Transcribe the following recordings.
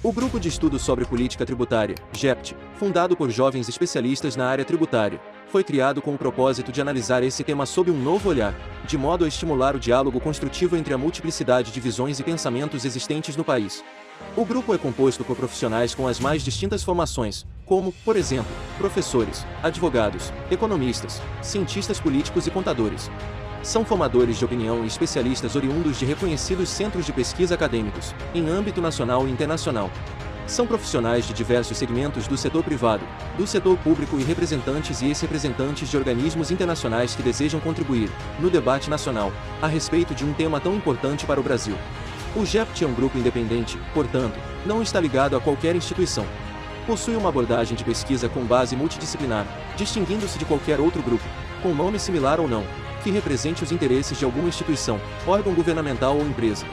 O Grupo de Estudos sobre Política Tributária, GEPT, fundado por jovens especialistas na área tributária, foi criado com o propósito de analisar esse tema sob um novo olhar, de modo a estimular o diálogo construtivo entre a multiplicidade de visões e pensamentos existentes no país. O grupo é composto por profissionais com as mais distintas formações, como, por exemplo, professores, advogados, economistas, cientistas políticos e contadores. São formadores de opinião e especialistas oriundos de reconhecidos centros de pesquisa acadêmicos, em âmbito nacional e internacional. São profissionais de diversos segmentos do setor privado, do setor público e representantes e ex-representantes de organismos internacionais que desejam contribuir, no debate nacional, a respeito de um tema tão importante para o Brasil. O GEPT é um grupo independente, portanto, não está ligado a qualquer instituição. Possui uma abordagem de pesquisa com base multidisciplinar, distinguindo-se de qualquer outro grupo, com nome similar ou não, que represente os interesses de alguma instituição, órgão governamental ou empresa.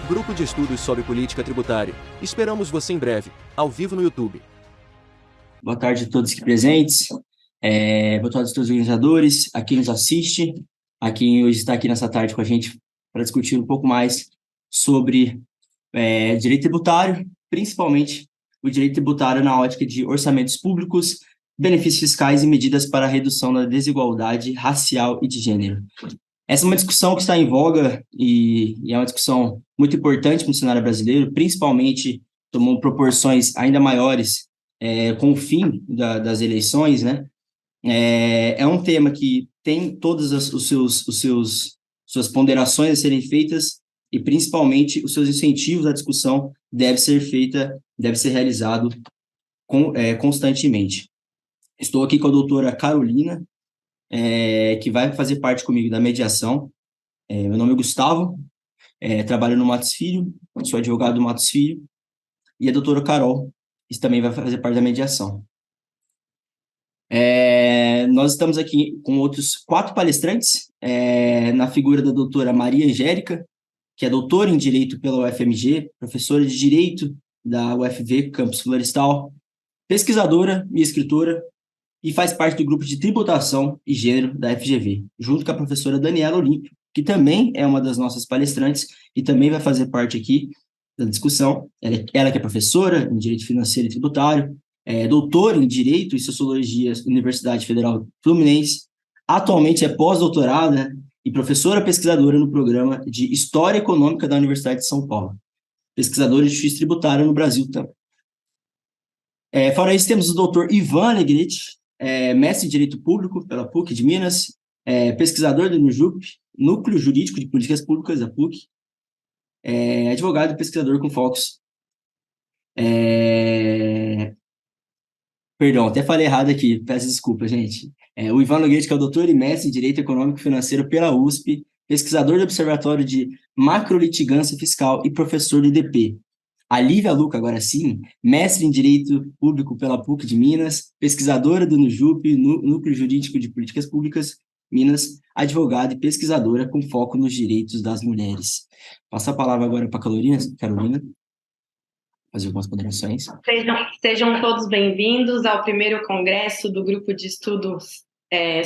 Grupo de Estudos sobre Política Tributária. Esperamos você em breve, ao vivo no YouTube. Boa tarde a todos aqui presentes, boa tarde a todos os organizadores, a quem nos assiste, a quem hoje está aqui nessa tarde com a gente para discutir um pouco mais sobre direito tributário, principalmente o direito tributário na ótica de orçamentos públicos, benefícios fiscais e medidas para a redução da desigualdade racial e de gênero. Essa é uma discussão que está em voga e é uma discussão muito importante para o cenário brasileiro, principalmente tomou proporções ainda maiores com o fim das eleições, né? É um tema que tem todas suas ponderações a serem feitas e principalmente os seus incentivos à discussão deve ser realizado constantemente. Estou aqui com a doutora Carolina, que vai fazer parte comigo da mediação. Meu nome é Gustavo, trabalho no Matos Filho, sou advogado do Matos Filho, e a doutora Carol, que também vai fazer parte da mediação. Nós estamos aqui com outros 4 palestrantes, na figura da doutora Maria Angélica, que é doutora em Direito pela UFMG, professora de Direito da UFV, Campus Florestal, pesquisadora e escritora, e faz parte do grupo de tributação e gênero da FGV, junto com a professora Daniela Olímpio, que também é uma das nossas palestrantes e também vai fazer parte aqui da discussão. Ela que é professora em Direito Financeiro e Tributário, doutora em Direito e Sociologia na Universidade Federal Fluminense, atualmente é pós-doutorada e professora pesquisadora no programa de História Econômica da Universidade de São Paulo, pesquisadora de Justiça Tributária no Brasil também. Fora isso, temos o doutor Ivan Alegrete, mestre em Direito Público pela PUC de Minas, pesquisador do NUJUP, Núcleo Jurídico de Políticas Públicas da PUC, advogado e pesquisador com focos. Perdão, até falei errado aqui, peço desculpa, gente. O Ivan Alegrete, que é o doutor e mestre em Direito Econômico e Financeiro pela USP, pesquisador do Observatório de Macrolitigância Fiscal e professor do IDP. A Lívia Luca, agora sim, mestre em Direito Público pela PUC de Minas, pesquisadora do NUJUP, Núcleo Jurídico de Políticas Públicas, Minas, advogada e pesquisadora com foco nos direitos das mulheres. Passo a palavra agora para a Carolina, fazer algumas ponderações. Sejam todos bem-vindos ao primeiro congresso do Grupo de Estudos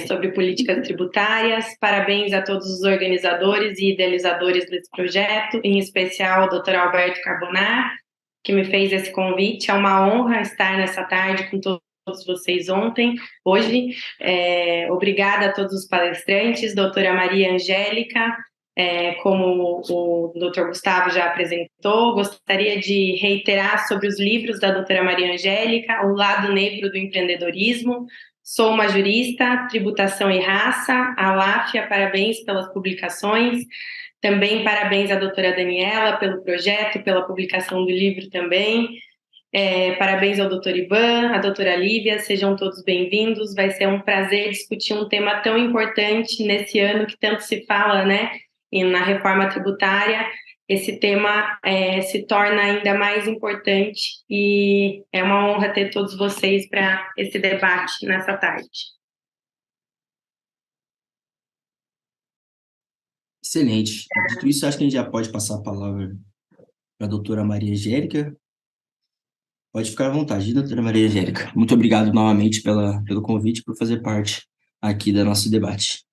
sobre Políticas Tributárias. Parabéns a todos os organizadores e idealizadores desse projeto, em especial ao Dr. Alberto Carbonar, que me fez esse convite. É uma honra estar nessa tarde com todos vocês hoje. Obrigada a todos os palestrantes, doutora Maria Angélica, como o doutor Gustavo já apresentou, gostaria de reiterar sobre os livros da doutora Maria Angélica, O Lado Negro do Empreendedorismo, Sou uma Jurista, Tributação e Raça, a Láfia, parabéns pelas publicações. Também parabéns à doutora Daniela pelo projeto, pela publicação do livro também. Parabéns ao doutor Ivan, à doutora Lívia, sejam todos bem-vindos. Vai ser um prazer discutir um tema tão importante nesse ano que tanto se fala, né, na reforma tributária. Esse tema se torna ainda mais importante e é uma honra ter todos vocês para esse debate nessa tarde. Excelente. Dito isso, acho que a gente já pode passar a palavra para a doutora Maria Angélica. Pode ficar à vontade, doutora Maria Angélica. Muito obrigado novamente pelo convite, por fazer parte aqui do nosso debate.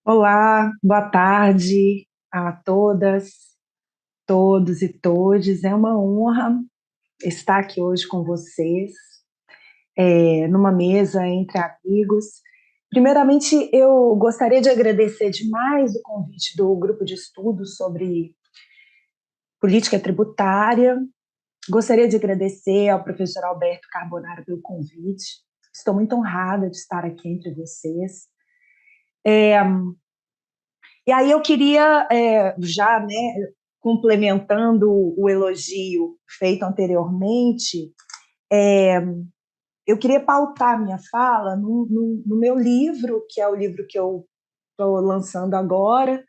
Olá, boa tarde a todas. todos e todes. É uma honra estar aqui hoje com vocês, numa mesa entre amigos. Primeiramente, eu gostaria de agradecer demais o convite do grupo de estudos sobre política tributária. Gostaria de agradecer ao professor Alberto Carbonaro pelo convite. Estou muito honrada de estar aqui entre vocês. E aí eu queria, já, complementando o elogio feito anteriormente, eu queria pautar minha fala no meu livro, que é o livro que eu estou lançando agora,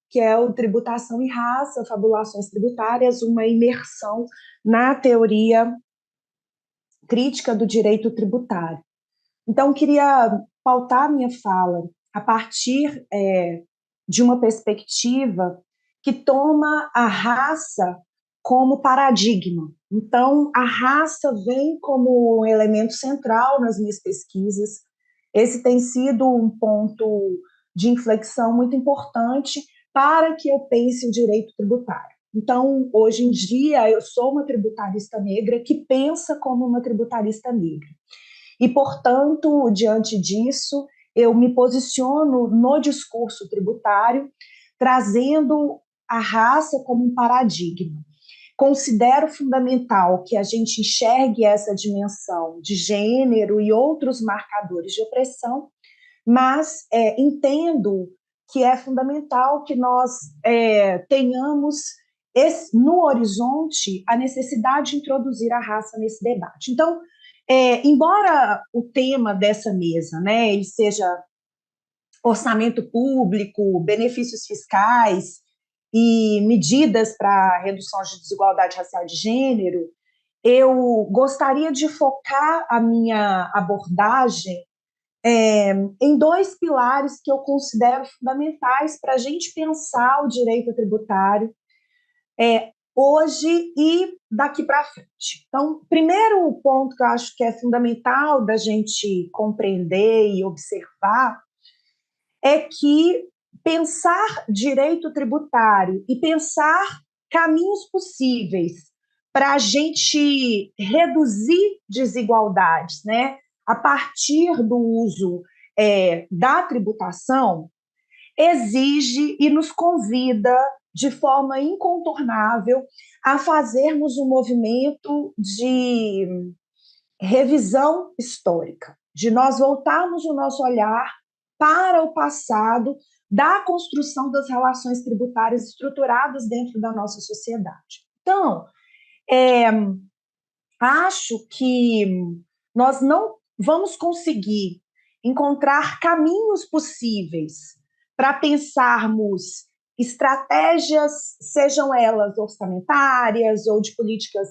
que é o Tributação e Raça, Fabulações Tributárias, uma imersão na teoria crítica do direito tributário. Então, eu queria pautar minha fala a partir de uma perspectiva que toma a raça como paradigma. Então, a raça vem como um elemento central nas minhas pesquisas. Esse tem sido um ponto de inflexão muito importante para que eu pense o direito tributário. Então, hoje em dia, eu sou uma tributarista negra que pensa como uma tributarista negra. E, portanto, diante disso, eu me posiciono no discurso tributário, trazendo a raça como um paradigma. Considero fundamental que a gente enxergue essa dimensão de gênero e outros marcadores de opressão, mas entendo que é fundamental que nós tenhamos no horizonte a necessidade de introduzir a raça nesse debate. Então, embora o tema dessa mesa, ele seja orçamento público, benefícios fiscais e medidas para redução de desigualdade racial de gênero, eu gostaria de focar a minha abordagem em dois pilares que eu considero fundamentais para a gente pensar o direito tributário hoje e daqui para frente. Então, primeiro ponto que eu acho que é fundamental da gente compreender e observar é que pensar direito tributário e pensar caminhos possíveis para a gente reduzir desigualdades, a partir do uso da tributação, exige e nos convida de forma incontornável a fazermos um movimento de revisão histórica, de nós voltarmos o nosso olhar para o passado da construção das relações tributárias estruturadas dentro da nossa sociedade. Então, acho que nós não vamos conseguir encontrar caminhos possíveis para pensarmos estratégias, sejam elas orçamentárias ou de políticas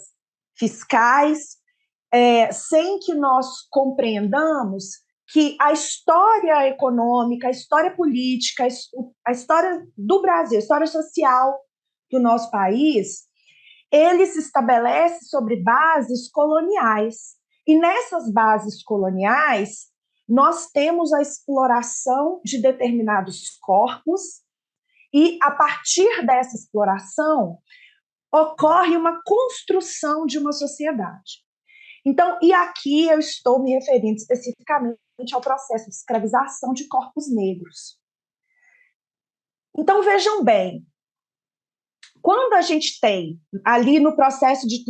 fiscais, sem que nós compreendamos que a história econômica, a história política, a história do Brasil, a história social do nosso país, ele se estabelece sobre bases coloniais. E nessas bases coloniais, nós temos a exploração de determinados corpos e, a partir dessa exploração, ocorre uma construção de uma sociedade. Então, e aqui eu estou me referindo especificamente ao processo de escravização de corpos negros. Então, vejam bem, quando a gente tem ali no processo de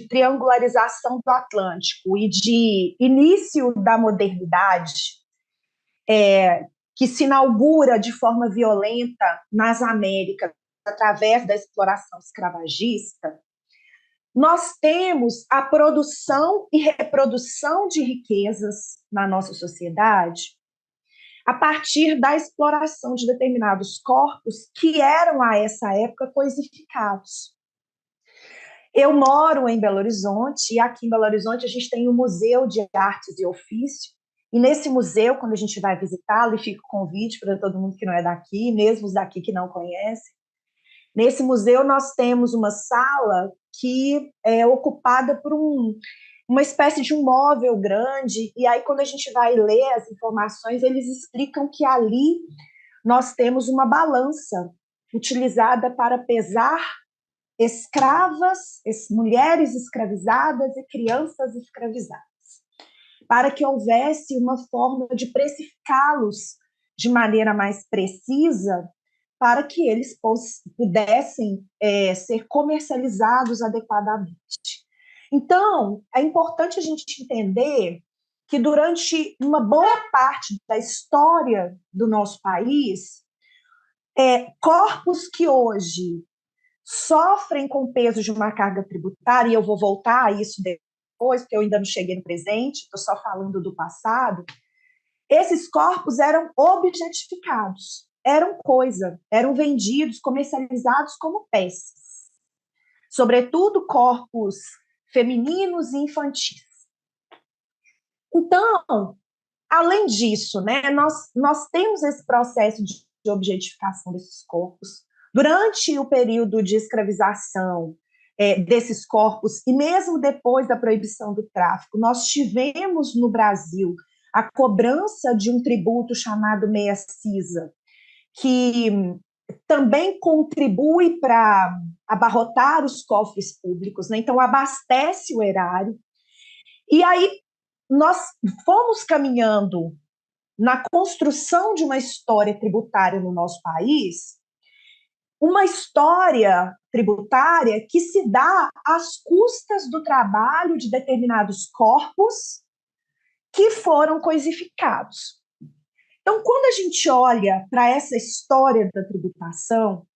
triangularização do Atlântico e de início da modernidade, que se inaugura de forma violenta nas Américas através da exploração escravagista, nós temos a produção e reprodução de riquezas na nossa sociedade a partir da exploração de determinados corpos que eram, a essa época, coisificados. Eu moro em Belo Horizonte, e aqui em Belo Horizonte a gente tem o Museu de Artes e Ofício, e nesse museu, quando a gente vai visitá-lo, e fica o convite para todo mundo que não é daqui, mesmo os daqui que não conhecem, nesse museu nós temos uma sala que é ocupada por uma espécie de um móvel grande, e aí quando a gente vai ler as informações, eles explicam que ali nós temos uma balança utilizada para pesar escravas, mulheres escravizadas e crianças escravizadas, para que houvesse uma forma de precificá-los de maneira mais precisa, para que eles pudessem ser comercializados adequadamente. Então, é importante a gente entender que durante uma boa parte da história do nosso país, corpos que hoje sofrem com o peso de uma carga tributária, e eu vou voltar a isso depois, porque eu ainda não cheguei no presente, estou só falando do passado, esses corpos eram objetificados, eram coisa, eram vendidos, comercializados como peças, sobretudo corpos femininos e infantis. Então, além disso, né, nós temos esse processo de objetificação desses corpos. Durante o período de escravização desses corpos, e mesmo depois da proibição do tráfico, nós tivemos no Brasil a cobrança de um tributo chamado meia-cisa, que também contribui para abarrotar os cofres públicos, né? Então abastece o erário. E aí nós fomos caminhando na construção de uma história tributária no nosso país, uma história tributária que se dá às custas do trabalho de determinados corpos que foram coisificados. Então, quando a gente olha para essa história da tributação,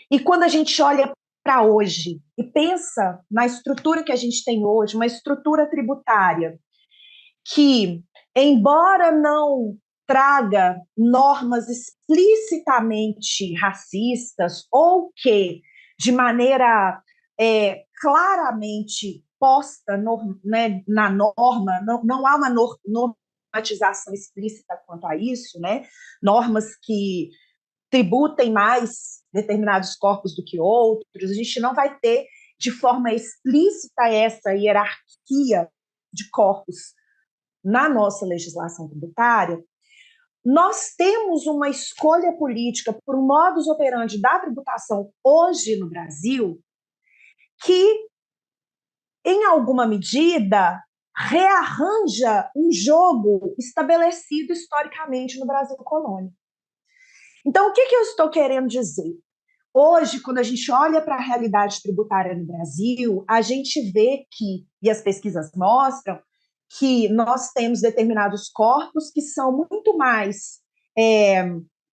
e quando a gente olha para hoje e pensa na estrutura que a gente tem hoje, uma estrutura tributária que, embora não traga normas explicitamente racistas ou que, de maneira claramente posta né, na norma, não há uma normatização explícita quanto a isso, né? Normas que tributem mais determinados corpos do que outros, a gente não vai ter de forma explícita essa hierarquia de corpos na nossa legislação tributária. Nós temos uma escolha política por um modus operandi da tributação hoje no Brasil que, em alguma medida, rearranja um jogo estabelecido historicamente no Brasil colônia. Então, o que eu estou querendo dizer? Hoje, quando a gente olha para a realidade tributária no Brasil, a gente vê que, e as pesquisas mostram, que nós temos determinados corpos que são muito mais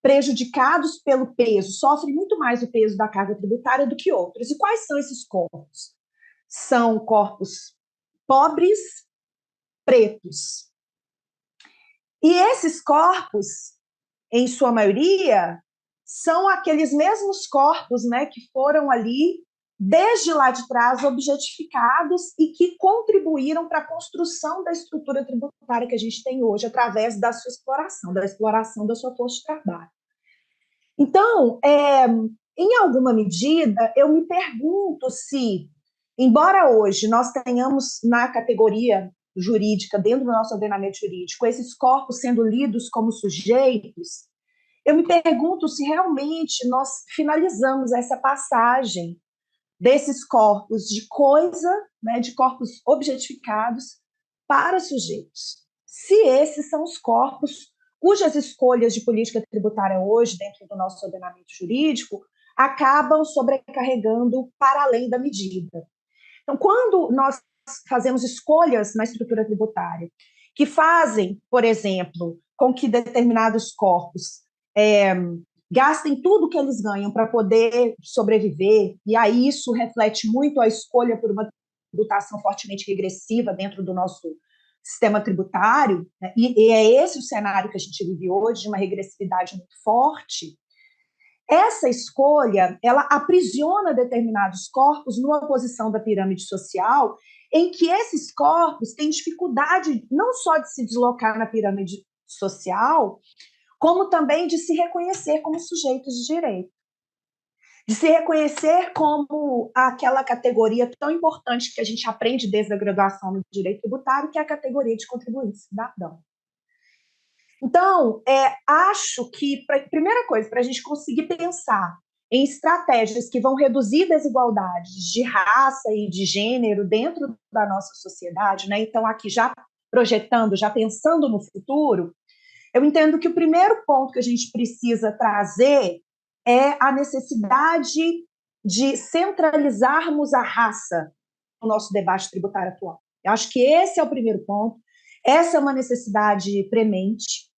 prejudicados pelo peso, sofrem muito mais o peso da carga tributária do que outros. E quais são esses corpos? São corpos pobres, pretos. E esses corpos, em sua maioria, são aqueles mesmos corpos, né, que foram ali, desde lá de trás, objetificados e que contribuíram para a construção da estrutura tributária que a gente tem hoje, através da sua exploração, da exploração da sua força de trabalho. Então, em alguma medida, eu me pergunto se, embora hoje nós tenhamos na categoria jurídica, dentro do nosso ordenamento jurídico, esses corpos sendo lidos como sujeitos, eu me pergunto se realmente nós finalizamos essa passagem desses corpos de coisa, né, de corpos objetificados para sujeitos. Se esses são os corpos cujas escolhas de política tributária hoje, dentro do nosso ordenamento jurídico, acabam sobrecarregando para além da medida. Então, quando nós fazemos escolhas na estrutura tributária que fazem, por exemplo, com que determinados corpos gastem tudo que eles ganham para poder sobreviver, e aí isso reflete muito a escolha por uma tributação fortemente regressiva dentro do nosso sistema tributário, né? E é esse o cenário que a gente vive hoje, de uma regressividade muito forte. Essa escolha, ela aprisiona determinados corpos numa posição da pirâmide social em que esses corpos têm dificuldade não só de se deslocar na pirâmide social, como também de se reconhecer como sujeitos de direito, de se reconhecer como aquela categoria tão importante que a gente aprende desde a graduação no direito tributário, que é a categoria de contribuinte cidadão. Então, acho que, primeira coisa, para a gente conseguir pensar em estratégias que vão reduzir desigualdades de raça e de gênero dentro da nossa sociedade, né? Então, aqui já projetando, já pensando no futuro, eu entendo que o primeiro ponto que a gente precisa trazer é a necessidade de centralizarmos a raça no nosso debate tributário atual. Eu acho que esse é o primeiro ponto, essa é uma necessidade premente.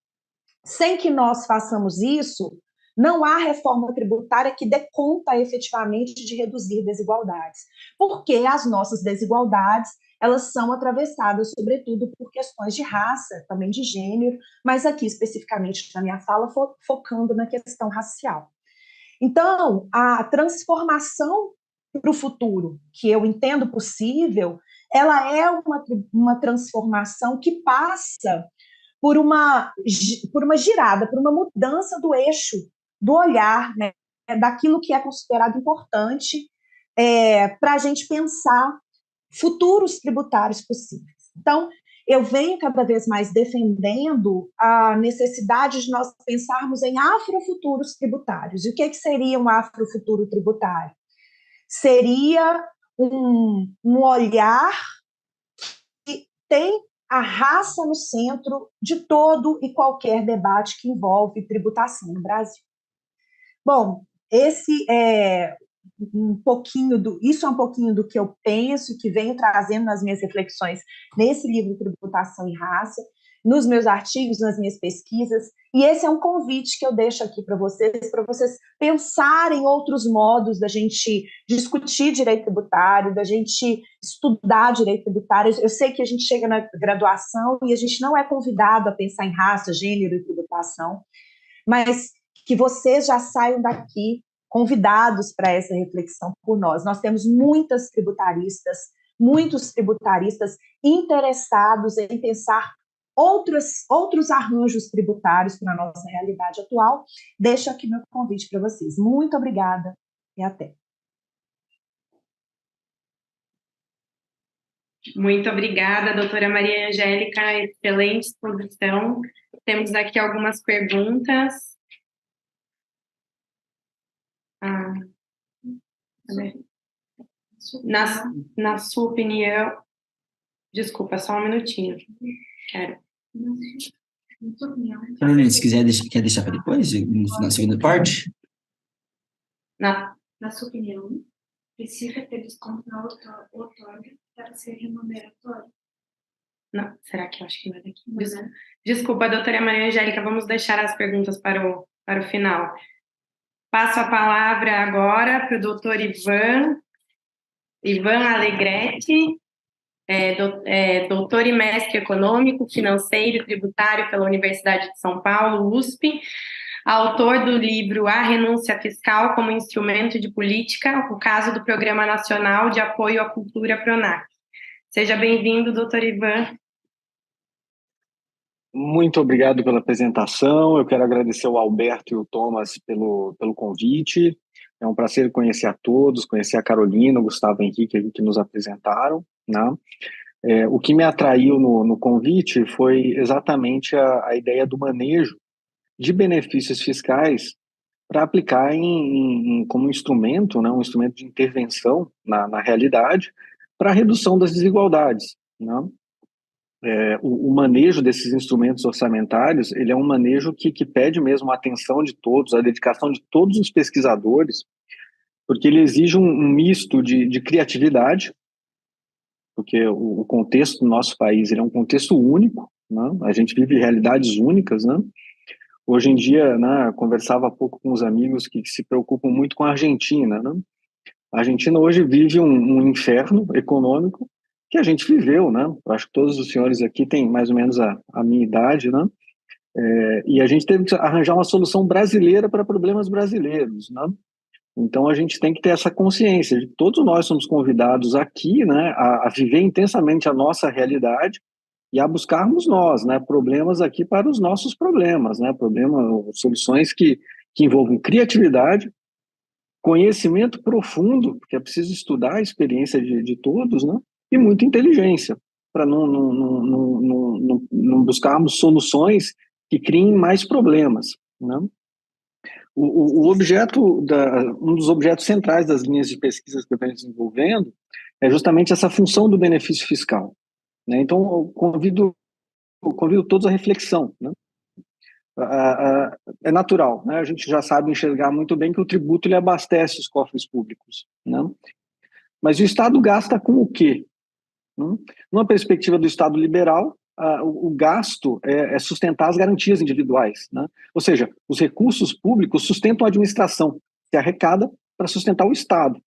Sem que nós façamos isso, não há reforma tributária que dê conta efetivamente de reduzir desigualdades, porque as nossas desigualdades elas são atravessadas, sobretudo, por questões de raça, também de gênero, mas aqui especificamente na minha fala focando na questão racial. Então, a transformação para o futuro, que eu entendo possível, ela é uma transformação que passa por uma girada, por uma mudança do eixo, do olhar, né, daquilo que é considerado importante para a gente pensar futuros tributários possíveis. Então, eu venho cada vez mais defendendo a necessidade de nós pensarmos em afrofuturos tributários. E o que seria um afrofuturo tributário? Seria um olhar que tem a raça no centro de todo e qualquer debate que envolve tributação no Brasil. Bom, esse é isso é um pouquinho do que eu penso, que venho trazendo nas minhas reflexões nesse livro Tributação e Raça, nos meus artigos, nas minhas pesquisas, e esse é um convite que eu deixo aqui para vocês pensarem outros modos da gente discutir direito tributário, da gente estudar direito tributário. Eu sei que a gente chega na graduação e a gente não é convidado a pensar em raça, gênero e tributação, mas que vocês já saiam daqui convidados para essa reflexão por nós. Nós temos muitos tributaristas interessados em pensar outros arranjos tributários para a nossa realidade atual. Deixo aqui meu convite para vocês. Muito obrigada e até. Muito obrigada, doutora Maria Angélica, excelente exposição. Temos aqui algumas perguntas. Na sua opinião, desculpa, só um minutinho. Quero. Carolina, se quer deixar para depois, na segunda parte? Na sua opinião, precisa ter desconto na outorga para ser remuneratório? Não, será que eu acho que não é daqui? Desculpa, doutora Maria Angélica, vamos deixar as perguntas para o final. Passo a palavra agora para o doutor Ivan Alegretti, doutor e mestre econômico, financeiro e tributário pela Universidade de São Paulo, USP, autor do livro A Renúncia Fiscal como Instrumento de Política, o caso do Programa Nacional de Apoio à Cultura PRONAC. Seja bem-vindo, doutor Ivan. Muito obrigado pela apresentação. Eu quero agradecer ao Alberto e ao Thomas pelo convite. É um prazer conhecer a todos, conhecer a Carolina, o Gustavo Henrique, que nos apresentaram, né? O que me atraiu no convite foi exatamente a ideia do manejo de benefícios fiscais para aplicar como instrumento, né, um instrumento de intervenção na realidade para a redução das desigualdades, né? O manejo desses instrumentos orçamentários, ele é um manejo que pede mesmo a atenção de todos, a dedicação de todos os pesquisadores, porque ele exige um misto de criatividade, porque o contexto do nosso país ele é um contexto único, né? A gente vive realidades únicas, né? Hoje em dia, né, conversava há pouco com os amigos que se preocupam muito com a Argentina, né? A Argentina hoje vive um inferno econômico que a gente viveu, né? Eu acho que todos os senhores aqui têm mais ou menos a minha idade, né? E a gente teve que arranjar uma solução brasileira para problemas brasileiros, né? Então a gente tem que ter essa consciência de que todos nós somos convidados aqui, né, a viver intensamente a nossa realidade e a buscarmos nós, né, problemas aqui para os nossos problemas, né, soluções que envolvam criatividade, conhecimento profundo, porque é preciso estudar a experiência de todos, né, e muita inteligência, para não buscarmos soluções que criem mais problemas, né. O objeto, um dos objetos centrais das linhas de pesquisa que eu venho desenvolvendo é justamente essa função do benefício fiscal, né? Então, eu convido todos à reflexão, né? É natural, né? A gente já sabe enxergar muito bem que o tributo ele abastece os cofres públicos, né? Mas o Estado gasta com o quê? Numa perspectiva do Estado liberal, o gasto é sustentar as garantias individuais, né? Ou seja, os recursos públicos sustentam a administração, que arrecada para sustentar o Estado.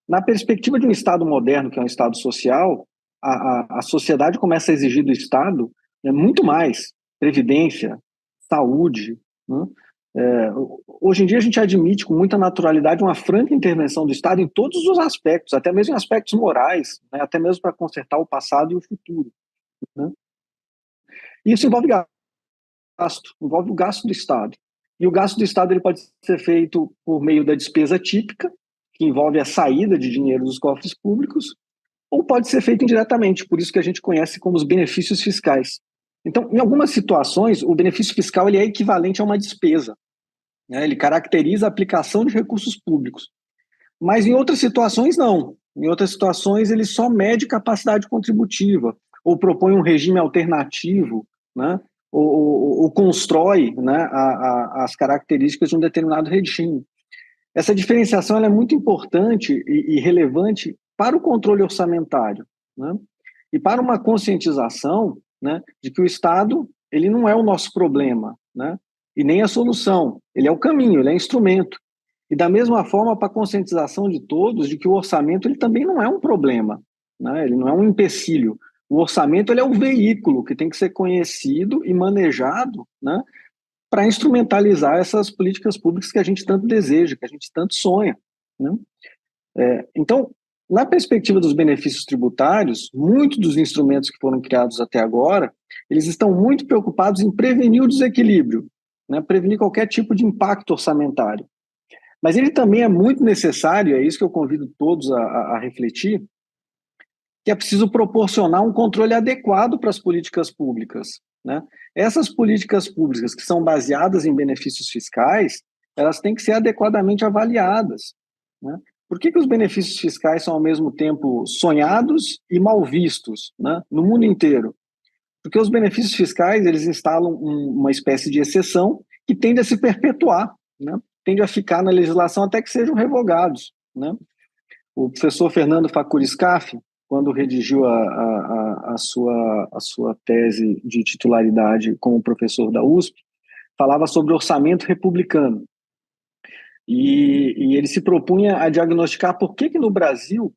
Na perspectiva de um Estado moderno, que é um Estado social, a sociedade começa a exigir do Estado, né, muito mais: previdência, saúde, né? Hoje em dia a gente admite com muita naturalidade uma franca intervenção do Estado em todos os aspectos, até mesmo em aspectos morais, né, até mesmo para consertar o passado e o futuro, né? Isso envolve gasto, envolve o gasto do Estado. E o gasto do Estado ele pode ser feito por meio da despesa típica, que envolve a saída de dinheiro dos cofres públicos, ou pode ser feito indiretamente, por isso que a gente conhece como os benefícios fiscais. Então, em algumas situações, o benefício fiscal ele é equivalente a uma despesa, né? Ele caracteriza a aplicação de recursos públicos. Mas em outras situações, não. Em outras situações, ele só mede capacidade contributiva, ou propõe um regime alternativo, né? Ou constrói, né, as características de um determinado regime. Essa diferenciação ela é muito importante e relevante para o controle orçamentário, né? E para uma conscientização, né, de que o Estado ele não é o nosso problema, né? E nem a solução, ele é o caminho, ele é instrumento. E da mesma forma, para a conscientização de todos de que o orçamento ele também não é um problema, né? Ele não é um empecilho. O orçamento ele é o veículo que tem que ser conhecido e manejado, né, para instrumentalizar essas políticas públicas que a gente tanto deseja, que a gente tanto sonha, né? Então, na perspectiva dos benefícios tributários, muitos dos instrumentos que foram criados até agora, eles estão muito preocupados em prevenir o desequilíbrio, né, prevenir qualquer tipo de impacto orçamentário. Mas ele também é muito necessário, é isso que eu convido todos a refletir, que é preciso proporcionar um controle adequado para as políticas públicas, né? Essas políticas públicas que são baseadas em benefícios fiscais, elas têm que ser adequadamente avaliadas, né? Por que os benefícios fiscais são ao mesmo tempo sonhados e mal vistos, né, no mundo inteiro? Porque os benefícios fiscais eles instalam uma espécie de exceção que tende a se perpetuar, né? Tende a ficar na legislação até que sejam revogados, né? O professor Fernando Facuri Scaff, quando redigiu a sua tese de titularidade como professor da USP, falava sobre orçamento republicano. E ele se propunha a diagnosticar por que no Brasil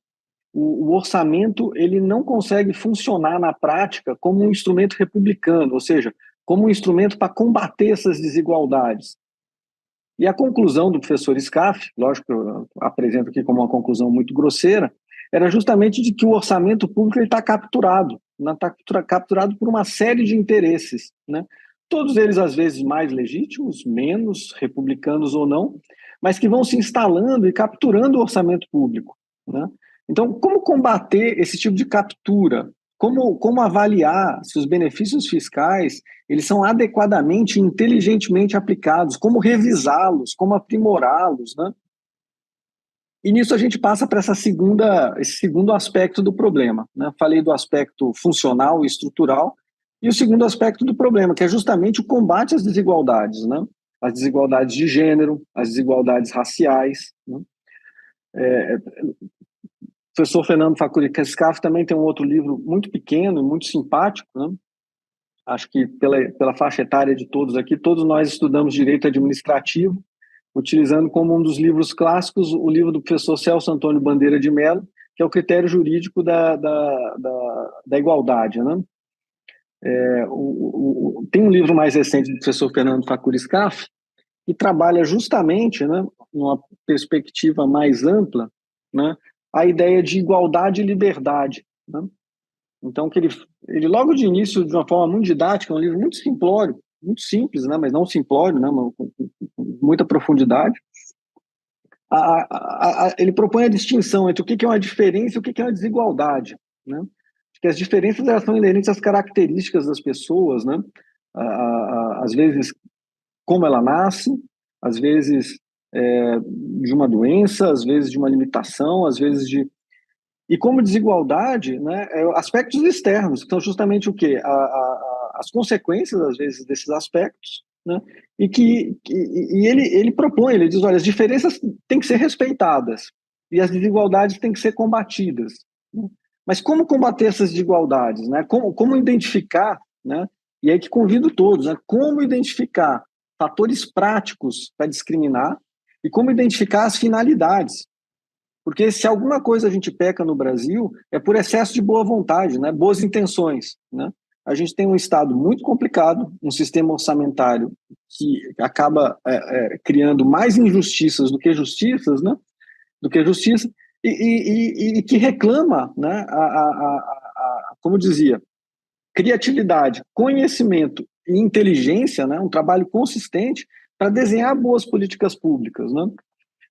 o orçamento ele não consegue funcionar na prática como um instrumento republicano, ou seja, como um instrumento para combater essas desigualdades. E a conclusão do professor Scaff, lógico que eu apresento aqui como uma conclusão muito grosseira, era justamente de que o orçamento público está capturado, capturado por uma série de interesses, né? Todos eles às vezes mais legítimos, menos, republicanos ou não, mas que vão se instalando e capturando o orçamento público, né? Então, como combater esse tipo de captura? Como avaliar se os benefícios fiscais eles são adequadamente e inteligentemente aplicados? Como revisá-los? Como aprimorá-los, né? E nisso a gente passa para esse segundo aspecto do problema, né? Falei do aspecto funcional e estrutural, e o segundo aspecto do problema, que é justamente o combate às desigualdades, né? As desigualdades de gênero, as desigualdades raciais, né? O professor Fernando Facuri Scaff também tem um outro livro muito pequeno e muito simpático, né? Acho que pela faixa etária de todos aqui, todos nós estudamos direito administrativo, utilizando como um dos livros clássicos o livro do professor Celso Antônio Bandeira de Mello, que é o critério jurídico da igualdade, né? Tem um livro mais recente do professor Fernando Facuri Scaff, que trabalha justamente, né, numa perspectiva mais ampla, né, a ideia de igualdade e liberdade, né? Então, que ele logo de início, de uma forma muito didática, é um livro muito simplório, muito simples, né, mas não simplório, né, com muita profundidade. Ele propõe a distinção entre o que é uma diferença e o que é uma desigualdade, né? Porque as diferenças elas são inerentes às características das pessoas, né? Às vezes, como ela nasce, às vezes de uma doença, às vezes de uma limitação, às vezes de... E como desigualdade, né, aspectos externos, que são justamente o quê? As consequências, às vezes, desses aspectos, né, e ele propõe, ele diz, olha, as diferenças têm que ser respeitadas e as desigualdades têm que ser combatidas, né? Mas como combater essas desigualdades, né? Como identificar, né? E aí que convido todos, né? Como identificar fatores práticos para discriminar e como identificar as finalidades. Porque se alguma coisa a gente peca no Brasil é por excesso de boa vontade, né? Boas intenções, né? A gente tem um Estado muito complicado, um sistema orçamentário que acaba criando mais injustiças do que justiças, né? Do que justiça, e que reclama, né? Como eu dizia, criatividade, conhecimento e inteligência, né? Um trabalho consistente para desenhar boas políticas públicas, né?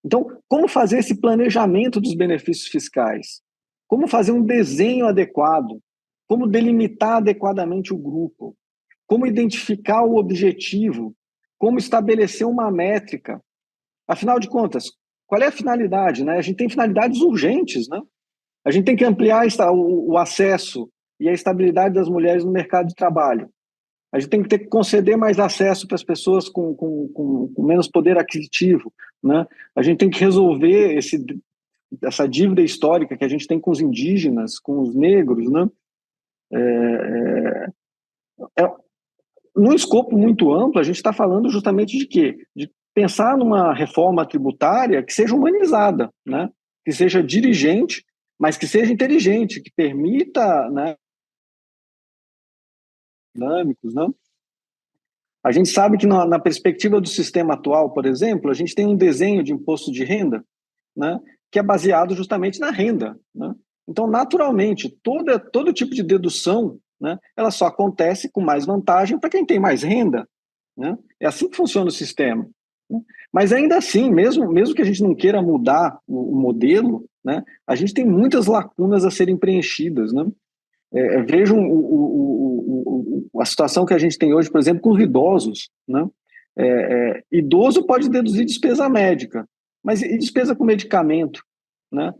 Então, como fazer esse planejamento dos benefícios fiscais? Como fazer um desenho adequado? Como delimitar adequadamente o grupo? Como identificar o objetivo? Como estabelecer uma métrica? Afinal de contas, qual é a finalidade, né? A gente tem finalidades urgentes, né? A gente tem que ampliar o acesso e a estabilidade das mulheres no mercado de trabalho. A gente tem que ter que conceder mais acesso para as pessoas com menos poder aquisitivo, né? A gente tem que resolver essa dívida histórica que a gente tem com os indígenas, com os negros, né? Num escopo muito amplo, a gente está falando justamente de quê? De pensar numa reforma tributária que seja humanizada, né? Que seja dirigente, mas que seja inteligente, que permita, né, dinâmicos, né? A gente sabe que na perspectiva do sistema atual, por exemplo, a gente tem um desenho de imposto de renda, né, que é baseado justamente na renda, né? Então, naturalmente, todo tipo de dedução, né, ela só acontece com mais vantagem para quem tem mais renda, né? É assim que funciona o sistema, né? Mas ainda assim, mesmo que a gente não queira mudar o modelo, né, a gente tem muitas lacunas a serem preenchidas, né? Vejam a situação que a gente tem hoje, por exemplo, com os idosos, né? Idoso pode deduzir despesa médica, mas e despesa com medicamento, né?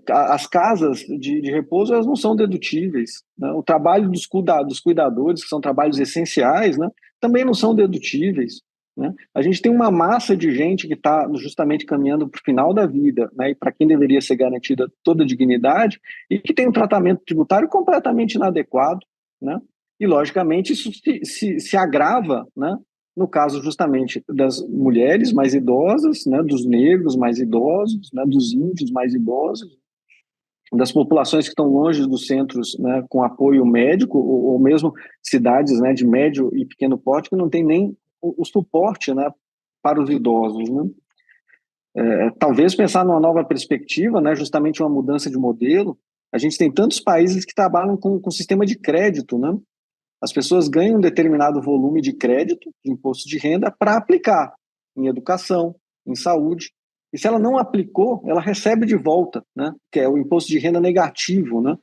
As casas de repouso, elas não são dedutíveis, né? O trabalho dos cuidadores, que são trabalhos essenciais, né, também não são dedutíveis, né? A gente tem uma massa de gente que está justamente caminhando para o final da vida, né, e para quem deveria ser garantida toda a dignidade, e que tem um tratamento tributário completamente inadequado, né? E, logicamente, isso se agrava, né, no caso justamente das mulheres mais idosas, né, dos negros mais idosos, né, dos índios mais idosos, das populações que estão longe dos centros, né, com apoio médico, ou mesmo cidades, né, de médio e pequeno porte que não tem nem o suporte, né, para os idosos, né? Talvez pensar numa nova perspectiva, né, justamente uma mudança de modelo. A gente tem tantos países que trabalham com sistema de crédito, né? As pessoas ganham um determinado volume de crédito, de imposto de renda, para aplicar em educação, em saúde. E se ela não aplicou, ela recebe de volta, né? Que é o imposto de renda negativo, né?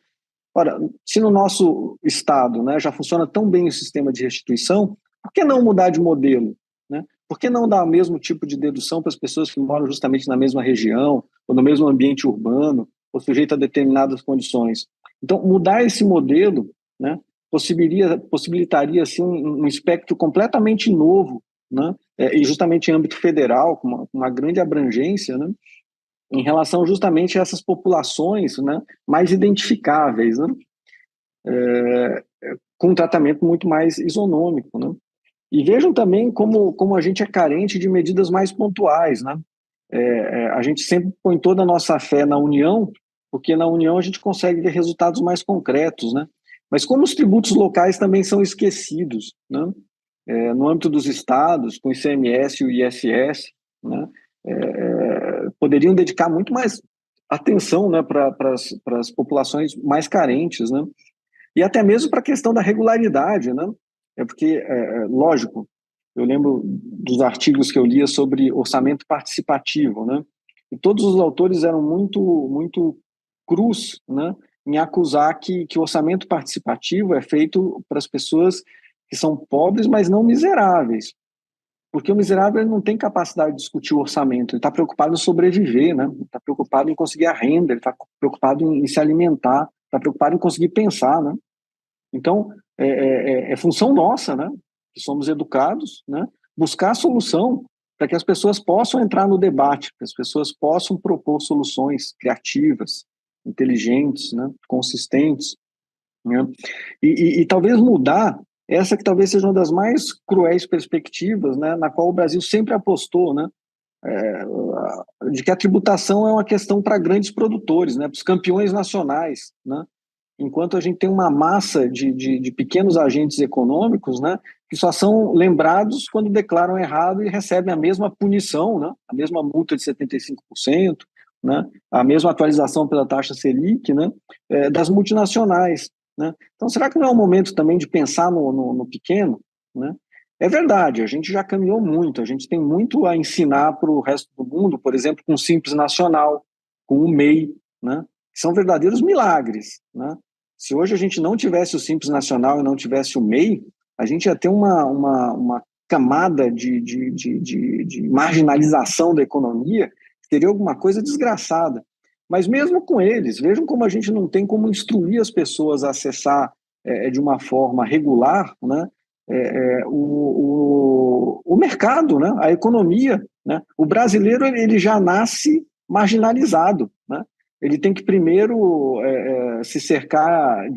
Ora, se no nosso estado, né, já funciona tão bem o sistema de restituição, por que não mudar de modelo, né? Por que não dar o mesmo tipo de dedução para as pessoas que moram justamente na mesma região, ou no mesmo ambiente urbano, ou sujeito a determinadas condições? Então, mudar esse modelo, né, possibilitaria assim, um espectro completamente novo, né, e justamente em âmbito federal, com uma grande abrangência, né, em relação justamente a essas populações, né, mais identificáveis, né, com um tratamento muito mais isonômico, né. E vejam também como a gente é carente de medidas mais pontuais, né. A gente sempre põe toda a nossa fé na União, porque na União a gente consegue ver resultados mais concretos, né. Mas como os tributos locais também são esquecidos, né, no âmbito dos estados, com o ICMS e o ISS, né, poderiam dedicar muito mais atenção, né, para as populações mais carentes, né, e até mesmo para a questão da regularidade, né, porque, lógico, eu lembro dos artigos que eu lia sobre orçamento participativo, né, e todos os autores eram muito crus, né, em acusar que o orçamento participativo é feito para as pessoas que são pobres, mas não miseráveis. Porque o miserável ele não tem capacidade de discutir o orçamento, ele está preocupado em sobreviver, né? Ele está preocupado em conseguir a renda, ele está preocupado em se alimentar, está preocupado em conseguir pensar, né? Então, é função nossa, né? Que somos educados, né? Buscar a solução para que as pessoas possam entrar no debate, que as pessoas possam propor soluções criativas, inteligentes, né? Consistentes, né? E talvez mudar essa que talvez seja uma das mais cruéis perspectivas, né, na qual o Brasil sempre apostou, né, de que a tributação é uma questão para grandes produtores, né, para os campeões nacionais, né, enquanto a gente tem uma massa de pequenos agentes econômicos, né, que só são lembrados quando declaram errado e recebem a mesma punição, né, a mesma multa de 75%, né, a mesma atualização pela taxa Selic, né, das multinacionais, né? Então, será que não é o momento também de pensar no pequeno, né? É verdade, a gente já caminhou muito, a gente tem muito a ensinar para o resto do mundo, por exemplo, com o Simples Nacional, com o MEI, né? Que são verdadeiros milagres, né? Se hoje a gente não tivesse o Simples Nacional e não tivesse o MEI, a gente ia ter uma camada de marginalização da economia, que teria alguma coisa desgraçada. Mas mesmo com eles, vejam como a gente não tem como instruir as pessoas a acessar de uma forma regular, né, o mercado, né, a economia, né? O brasileiro ele já nasce marginalizado, né? Ele tem que primeiro se cercar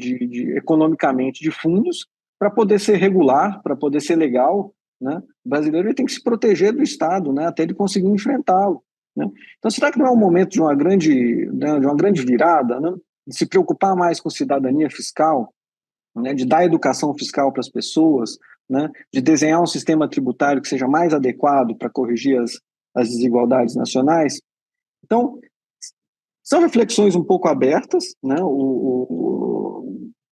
economicamente de fundos para poder ser regular, para poder ser legal, né? O brasileiro ele tem que se proteger do Estado, né, até ele conseguir enfrentá-lo, né? Então, será que não é o momento né, de uma grande virada, né? De se preocupar mais com cidadania fiscal, né? De dar educação fiscal para as pessoas, né? De desenhar um sistema tributário que seja mais adequado para corrigir as desigualdades nacionais? Então, são reflexões um pouco abertas, né?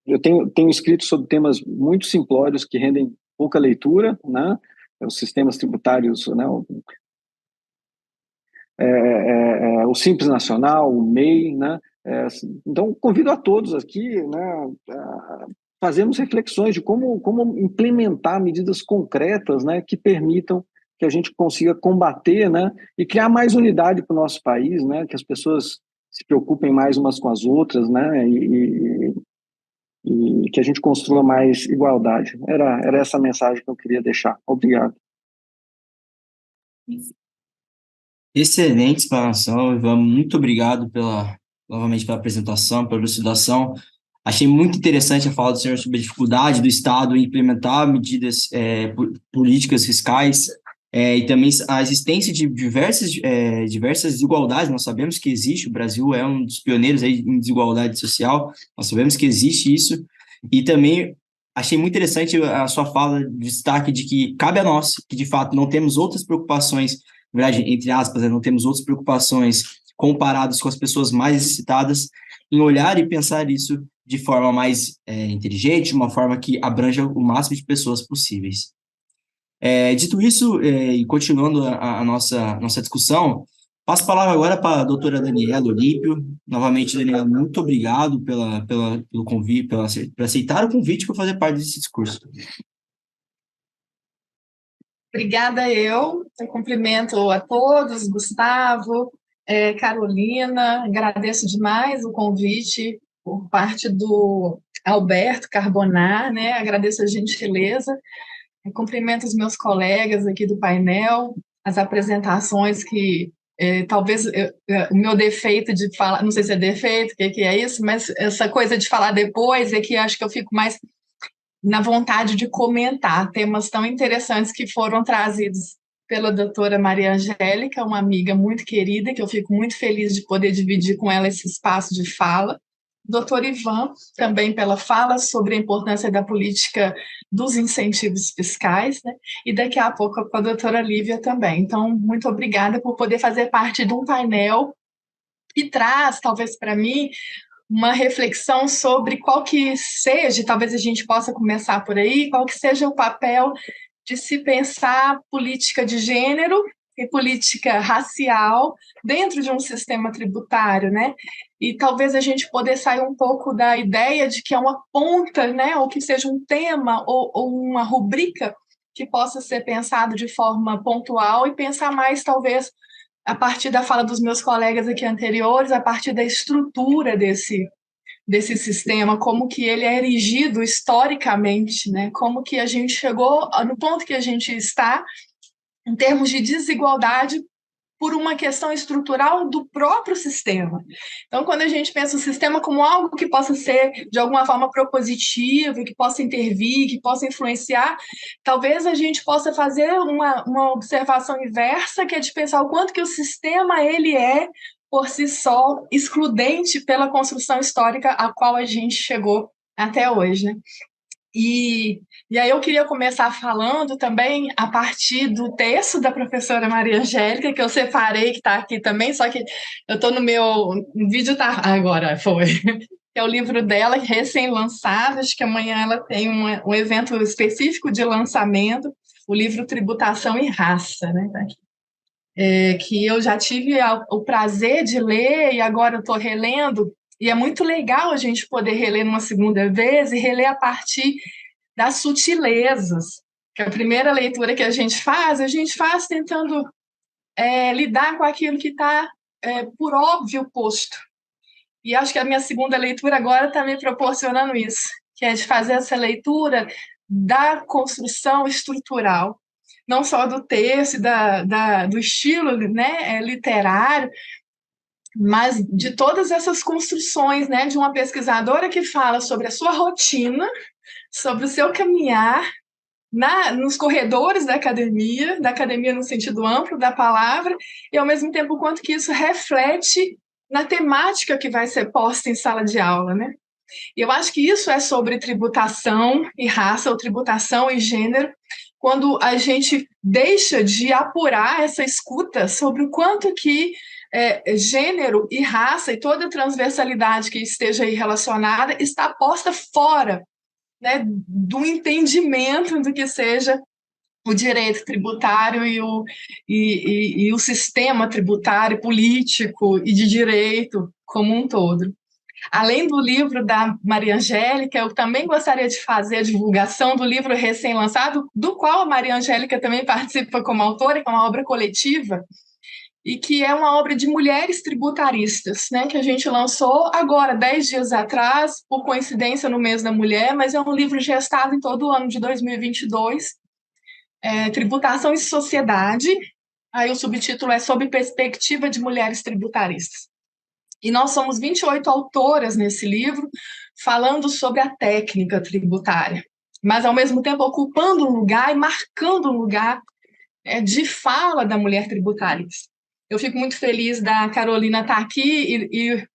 Eu tenho escrito sobre temas muito simplórios que rendem pouca leitura, né? Os sistemas tributários, né? O Simples Nacional, o MEI, né? Então, convido a todos aqui, né, a fazermos reflexões de como implementar medidas concretas, né, que permitam que a gente consiga combater, né, e criar mais unidade para o nosso país, né, que as pessoas se preocupem mais umas com as outras, né, e que a gente construa mais igualdade. Era essa a mensagem que eu queria deixar. Obrigado. Excelente explanação, Ivan. Muito obrigado novamente pela apresentação, pela elucidação. Achei muito interessante a fala do senhor sobre a dificuldade do Estado em implementar medidas políticas fiscais e também a existência de diversas desigualdades. Nós sabemos que existe, o Brasil é um dos pioneiros aí em desigualdade social, nós sabemos que existe isso, e também achei muito interessante a sua fala de destaque de que cabe a nós, que de fato não temos outras preocupações, na verdade, entre aspas, não temos outras preocupações comparadas com as pessoas mais necessitadas, em olhar e pensar isso de forma mais inteligente, uma forma que abranja o máximo de pessoas possíveis. Dito isso, e continuando a nossa discussão, passo a palavra agora para a doutora Daniela Olímpio. Novamente, Daniela, muito obrigado pelo convite, por aceitar o convite para fazer parte desse discurso. Obrigada, eu cumprimento a todos, Gustavo, Carolina, agradeço demais o convite por parte do Alberto Carbonar, né? Agradeço a gentileza, cumprimento os meus colegas aqui do painel, as apresentações que talvez o meu defeito de falar, não sei se é defeito, o que é isso, mas essa coisa de falar depois é que acho que eu fico mais na vontade de comentar temas tão interessantes que foram trazidos pela doutora Maria Angélica, uma amiga muito querida, que eu fico muito feliz de poder dividir com ela esse espaço de fala. Doutor Ivan, também pela fala sobre a importância da política dos incentivos fiscais, né? E daqui a pouco com a doutora Lívia também. Então, muito obrigada por poder fazer parte de um painel que traz, talvez para mim, uma reflexão sobre qual que seja, talvez a gente possa começar por aí, qual que seja o papel de se pensar política de gênero e política racial dentro de um sistema tributário, né? E talvez a gente poder sair um pouco da ideia de que é uma ponta, né? Ou que seja um tema ou uma rubrica que possa ser pensado de forma pontual e pensar mais, talvez, a partir da fala dos meus colegas aqui anteriores, a partir da estrutura desse sistema, como que ele é erigido historicamente, né? Como que a gente chegou no ponto que a gente está em termos de desigualdade por uma questão estrutural do próprio sistema. Então, quando a gente pensa o sistema como algo que possa ser, de alguma forma, propositivo, que possa intervir, que possa influenciar, talvez a gente possa fazer uma observação inversa, que é de pensar o quanto que o sistema ele é, por si só, excludente pela construção histórica a qual a gente chegou até hoje, né? E aí eu queria começar falando também a partir do texto da professora Maria Angélica, que eu separei, que está aqui também, só que eu estou no meu vídeo, tá agora, foi. É o livro dela, recém-lançado, acho que amanhã ela tem um evento específico de lançamento, o livro Tributação e Raça, né? Tá aqui. Que eu já tive o prazer de ler e agora eu estou relendo, e é muito legal a gente poder reler uma segunda vez e reler a partir das sutilezas, que a primeira leitura que a gente faz tentando lidar com aquilo que está por óbvio posto. E acho que a minha segunda leitura agora está me proporcionando isso, que é de fazer essa leitura da construção estrutural, não só do texto, do estilo, né, literário, mas de todas essas construções, né, de uma pesquisadora que fala sobre a sua rotina, sobre o seu caminhar nos corredores da academia no sentido amplo da palavra, e ao mesmo tempo o quanto que isso reflete na temática que vai ser posta em sala de aula, né? E eu acho que isso é sobre tributação e raça, ou tributação e gênero, quando a gente deixa de apurar essa escuta sobre o quanto que gênero e raça e toda a transversalidade que esteja aí relacionada está posta fora, né, do entendimento do que seja o direito tributário e o sistema tributário, político e de direito como um todo. Além do livro da Maria Angélica, eu também gostaria de fazer a divulgação do livro recém-lançado, do qual a Maria Angélica também participa como autora, que é uma obra coletiva, e que é uma obra de mulheres tributaristas, né, que a gente lançou agora, 10 dias atrás, por coincidência no mês da mulher, mas é um livro gestado em todo o ano de 2022, Tributação e Sociedade, aí o subtítulo é Sob Perspectiva de Mulheres Tributaristas. E nós somos 28 autoras nesse livro, falando sobre a técnica tributária, mas ao mesmo tempo ocupando um lugar e marcando um lugar de fala da mulher tributarista. Eu fico muito feliz da Carolina estar aqui e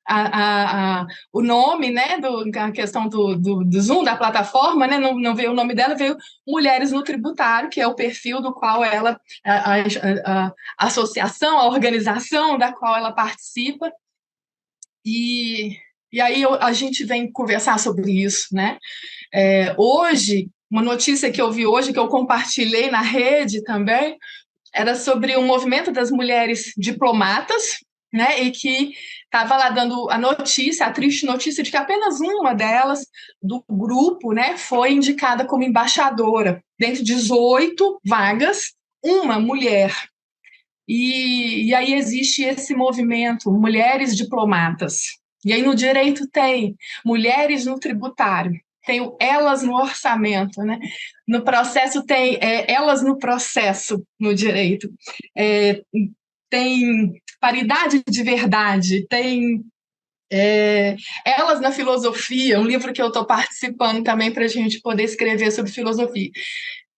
o nome, né, a questão do Zoom, da plataforma, né, não veio o nome dela, veio Mulheres no Tributário, que é o perfil do qual ela, a associação, a organização da qual ela participa. E aí a gente vem conversar sobre isso, né? Hoje, uma notícia que eu vi hoje, que eu compartilhei na rede também, era sobre o movimento das mulheres diplomatas, né, e que estava lá dando a triste notícia de que apenas uma delas, do grupo, né, foi indicada como embaixadora. Dentre 18 vagas, uma mulher. E aí existe esse movimento, mulheres diplomatas. E aí no direito tem mulheres no tributário, tem elas no orçamento, né? No processo tem elas no processo no direito, tem paridade de verdade, tem elas na filosofia, um livro que eu estou participando também para a gente poder escrever sobre filosofia.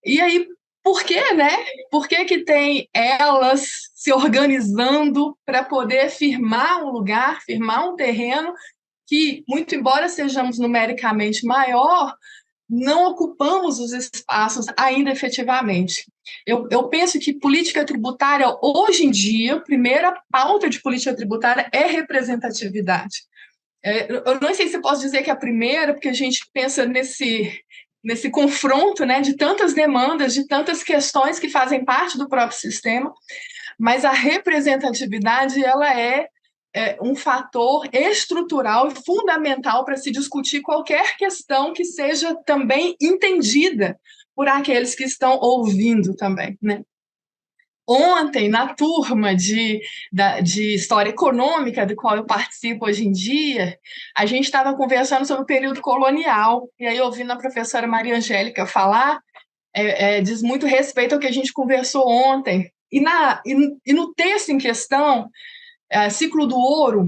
E aí, por quê, né? Por que tem elas se organizando para poder firmar um lugar, firmar um terreno que, muito embora sejamos numericamente maior, não ocupamos os espaços ainda efetivamente. Eu penso que política tributária, hoje em dia, a primeira pauta de política tributária é representatividade. Eu não sei se posso dizer que é a primeira, porque a gente pensa nesse confronto, né, de tantas demandas, de tantas questões que fazem parte do próprio sistema, mas a representatividade ela é um fator estrutural e fundamental para se discutir qualquer questão que seja também entendida por aqueles que estão ouvindo também, né? Ontem, na turma de História Econômica, do qual eu participo hoje em dia, a gente estava conversando sobre o período colonial, e aí ouvindo a professora Maria Angélica falar, diz muito respeito ao que a gente conversou ontem. E no texto em questão, Ciclo do Ouro,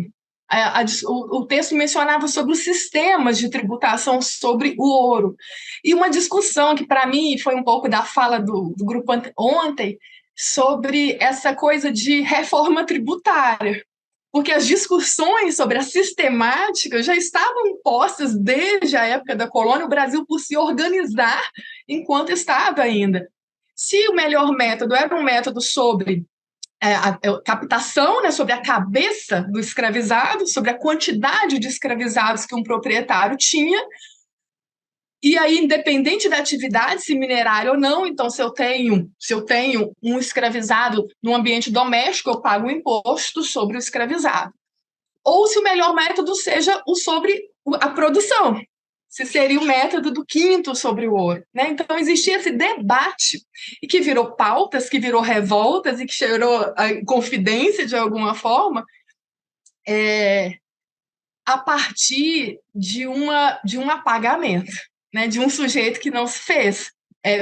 o texto mencionava sobre os sistemas de tributação sobre o ouro. E uma discussão que, para mim, foi um pouco da fala do grupo ontem, sobre essa coisa de reforma tributária. Porque as discussões sobre a sistemática já estavam postas desde a época da colônia, o Brasil por se organizar enquanto Estado ainda. Se o melhor método era um método sobre a captação, né, sobre a cabeça do escravizado, sobre a quantidade de escravizados que um proprietário tinha, e aí, independente da atividade, se minerária ou não, então se eu tenho um escravizado no ambiente doméstico, eu pago um imposto sobre o escravizado. Ou se o melhor método seja o sobre a produção, se seria o método do quinto sobre o ouro, né? Então existia esse debate, e que virou pautas, que virou revoltas, e que gerou a confidência de alguma forma, a partir de um apagamento, né, de um sujeito que não se fez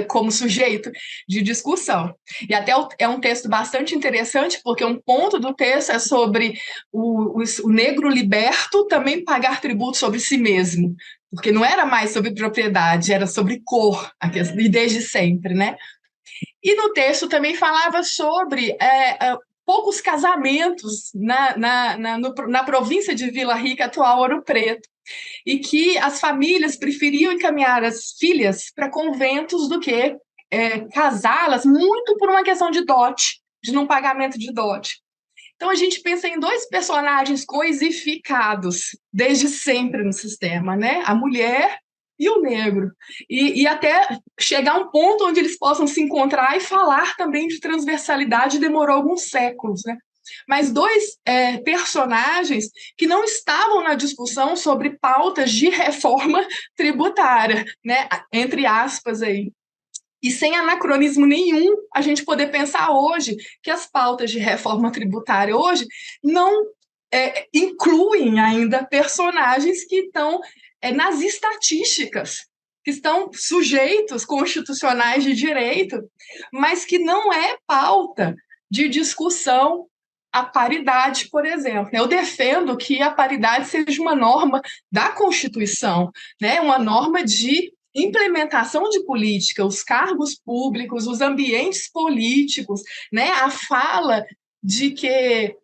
como sujeito de discussão. E até é um texto bastante interessante, porque um ponto do texto é sobre o negro liberto também pagar tributo sobre si mesmo, porque não era mais sobre propriedade, era sobre cor, e desde sempre, né? E no texto também falava sobre poucos casamentos na província de Vila Rica, atual Ouro Preto, e que as famílias preferiam encaminhar as filhas para conventos do que casá-las, muito por uma questão de dote, de não pagamento de dote. Então a gente pensa em dois personagens coisificados desde sempre no sistema, né? A mulher e o negro, e até chegar a um ponto onde eles possam se encontrar e falar também de transversalidade demorou alguns séculos, né? Mas dois personagens que não estavam na discussão sobre pautas de reforma tributária, né? Entre aspas aí. E sem anacronismo nenhum, a gente poder pensar hoje que as pautas de reforma tributária hoje não incluem ainda personagens que estão nas estatísticas, que estão sujeitos constitucionais de direito, mas que não é pauta de discussão a paridade, por exemplo. Eu defendo que a paridade seja uma norma da Constituição, né? Uma norma de implementação de política, os cargos públicos, os ambientes políticos, né? A fala de que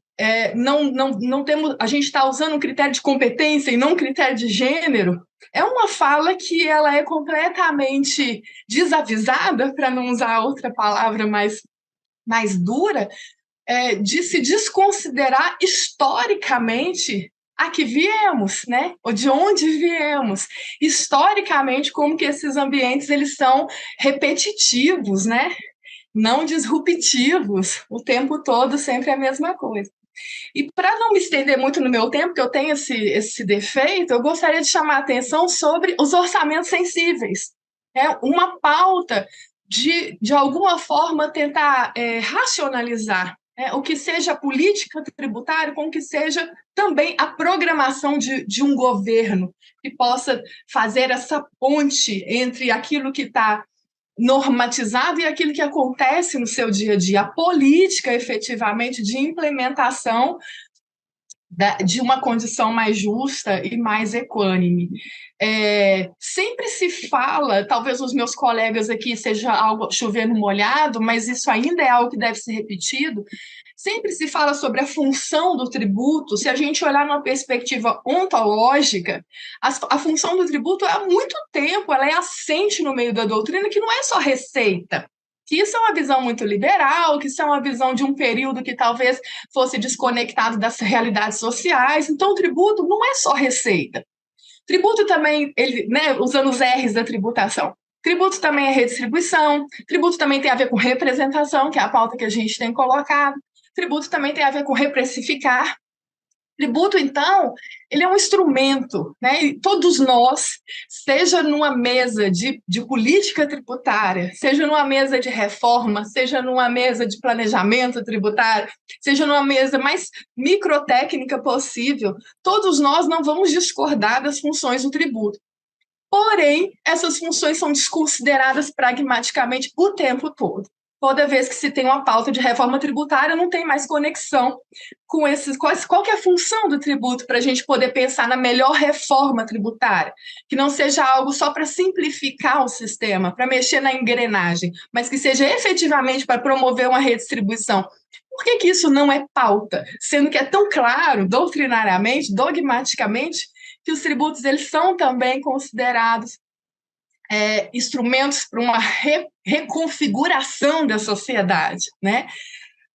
não temos, a gente está usando um critério de competência e não um critério de gênero, é uma fala que ela é completamente desavisada, para não usar outra palavra mais dura, de se desconsiderar historicamente a que viemos, né? Ou de onde viemos, historicamente, como que esses ambientes eles são repetitivos, né? Não disruptivos, o tempo todo sempre a mesma coisa. E para não me estender muito no meu tempo, que eu tenho esse defeito, eu gostaria de chamar a atenção sobre os orçamentos sensíveis. Uma pauta de alguma forma tentar racionalizar o que seja a política tributária, com que seja também a programação de um governo que possa fazer essa ponte entre aquilo que está normatizado e aquilo que acontece no seu dia a dia, a política efetivamente de implementação de uma condição mais justa e mais equânime. Sempre se fala, talvez os meus colegas aqui seja algo chovendo molhado, mas isso ainda é algo que deve ser repetido, sempre se fala sobre a função do tributo. Se a gente olhar numa perspectiva ontológica, a função do tributo há muito tempo, ela é assente no meio da doutrina, que não é só receita, que isso é uma visão muito liberal, que isso é uma visão de um período que talvez fosse desconectado das realidades sociais. Então, o tributo não é só receita. Tributo também, usando os R's da tributação, tributo também é redistribuição, tributo também tem a ver com representação, que é a pauta que a gente tem colocado, tributo também tem a ver com reprecificar, Tributo, então, ele é um instrumento, né? E todos nós, seja numa mesa de política tributária, seja numa mesa de reforma, seja numa mesa de planejamento tributário, seja numa mesa mais microtécnica possível, todos nós não vamos discordar das funções do tributo. Porém, essas funções são desconsideradas pragmaticamente o tempo todo. Toda vez que se tem uma pauta de reforma tributária, não tem mais conexão com esses. Qual que é a função do tributo para a gente poder pensar na melhor reforma tributária? Que não seja algo só para simplificar o sistema, para mexer na engrenagem, mas que seja efetivamente para promover uma redistribuição. Por que isso não é pauta? Sendo que é tão claro, doutrinariamente, dogmaticamente, que os tributos eles são também considerados instrumentos para uma reconfiguração da sociedade, né?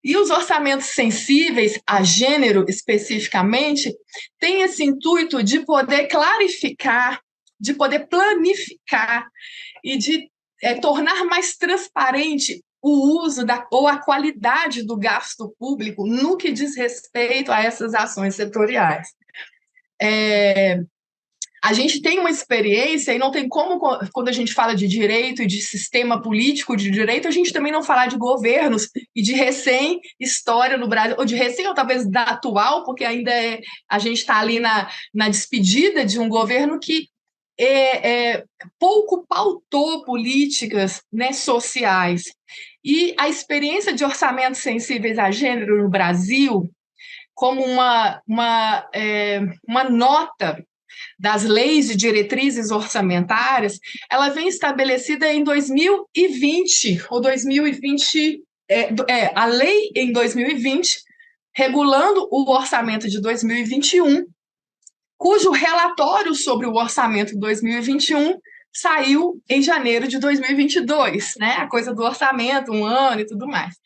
E os orçamentos sensíveis a gênero, especificamente, têm esse intuito de poder clarificar, de poder planificar e de tornar mais transparente o uso ou a qualidade do gasto público no que diz respeito a essas ações setoriais. A gente tem uma experiência e não tem como, quando a gente fala de direito e de sistema político de direito, a gente também não falar de governos e de recém-história no Brasil, ou de recém, ou talvez da atual, porque ainda a gente está ali na despedida de um governo que pouco pautou políticas, né, sociais. E a experiência de orçamentos sensíveis a gênero no Brasil, como uma nota das leis de diretrizes orçamentárias, ela vem estabelecida em 2020, ou 2020, a lei em 2020, regulando o orçamento de 2021, cujo relatório sobre o orçamento de 2021 saiu em janeiro de 2022, né? A coisa do orçamento, um ano e tudo mais.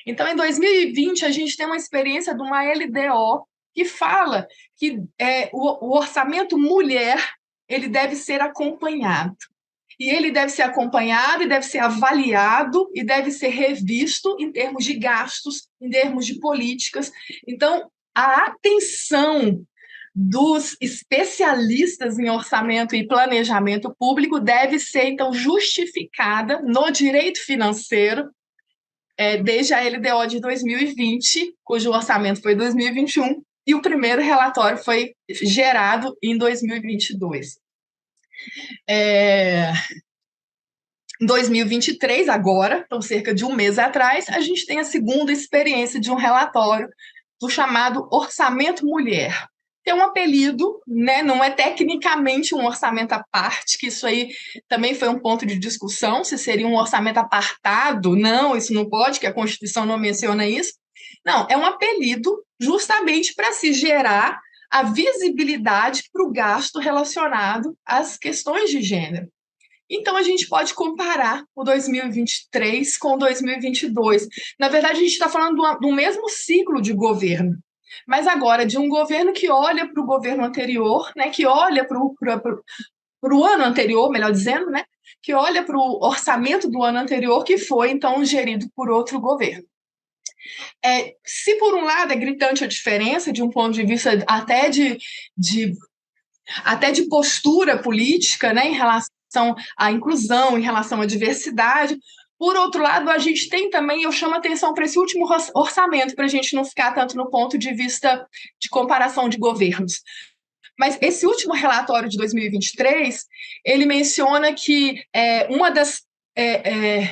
Então, em 2020, a gente tem uma experiência de uma LDO que fala que o orçamento mulher ele deve ser acompanhado. E ele deve ser acompanhado e deve ser avaliado e deve ser revisto em termos de gastos, em termos de políticas. Então, a atenção dos especialistas em orçamento e planejamento público deve ser, então, justificada no direito financeiro, desde a LDO de 2020, cujo orçamento foi 2021, e o primeiro relatório foi gerado em 2022. Em 2023, agora, então cerca de um mês atrás, a gente tem a segunda experiência de um relatório do chamado Orçamento Mulher. Tem um apelido, né? Não é tecnicamente um orçamento à parte, que isso aí também foi um ponto de discussão, se seria um orçamento apartado. Não, isso não pode, que a Constituição não menciona isso. Não, é um apelido justamente para se gerar a visibilidade para o gasto relacionado às questões de gênero. Então, a gente pode comparar o 2023 com o 2022. Na verdade, a gente está falando do mesmo ciclo de governo, mas agora de um governo que olha para o governo anterior, né, que olha para o ano anterior, melhor dizendo, né, que olha para o orçamento do ano anterior, que foi, então, gerido por outro governo. Se, por um lado, é gritante a diferença, de um ponto de vista até de postura política, né, em relação à inclusão, em relação à diversidade. Por outro lado, a gente tem também, eu chamo a atenção para esse último orçamento, para a gente não ficar tanto no ponto de vista de comparação de governos. Mas esse último relatório de 2023, ele menciona que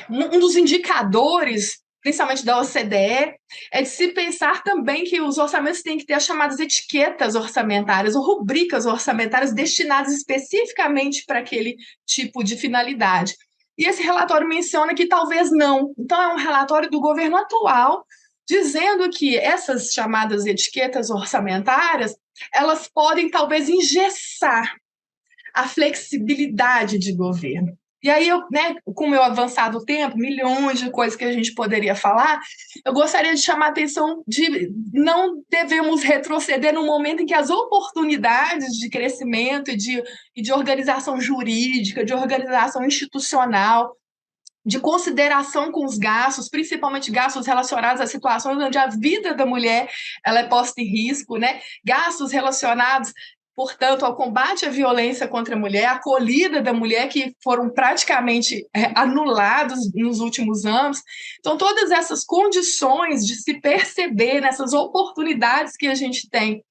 um dos indicadores, principalmente da OCDE, é de se pensar também que os orçamentos têm que ter as chamadas etiquetas orçamentárias ou rubricas orçamentárias destinadas especificamente para aquele tipo de finalidade. E esse relatório menciona que talvez não. Então, é um relatório do governo atual dizendo que essas chamadas etiquetas orçamentárias, elas podem talvez engessar a flexibilidade de governo. E aí, com o meu avançado tempo, milhões de coisas que a gente poderia falar, eu gostaria de chamar a atenção de não devemos retroceder no momento em que as oportunidades de crescimento e de organização jurídica, de organização institucional, de consideração com os gastos, principalmente gastos relacionados a situações onde a vida da mulher ela é posta em risco, né? Gastos relacionados, portanto, ao combate à violência contra a mulher, a acolhida da mulher, que foram praticamente anulados nos últimos anos. Então, todas essas condições de se perceber nessas oportunidades que a gente tem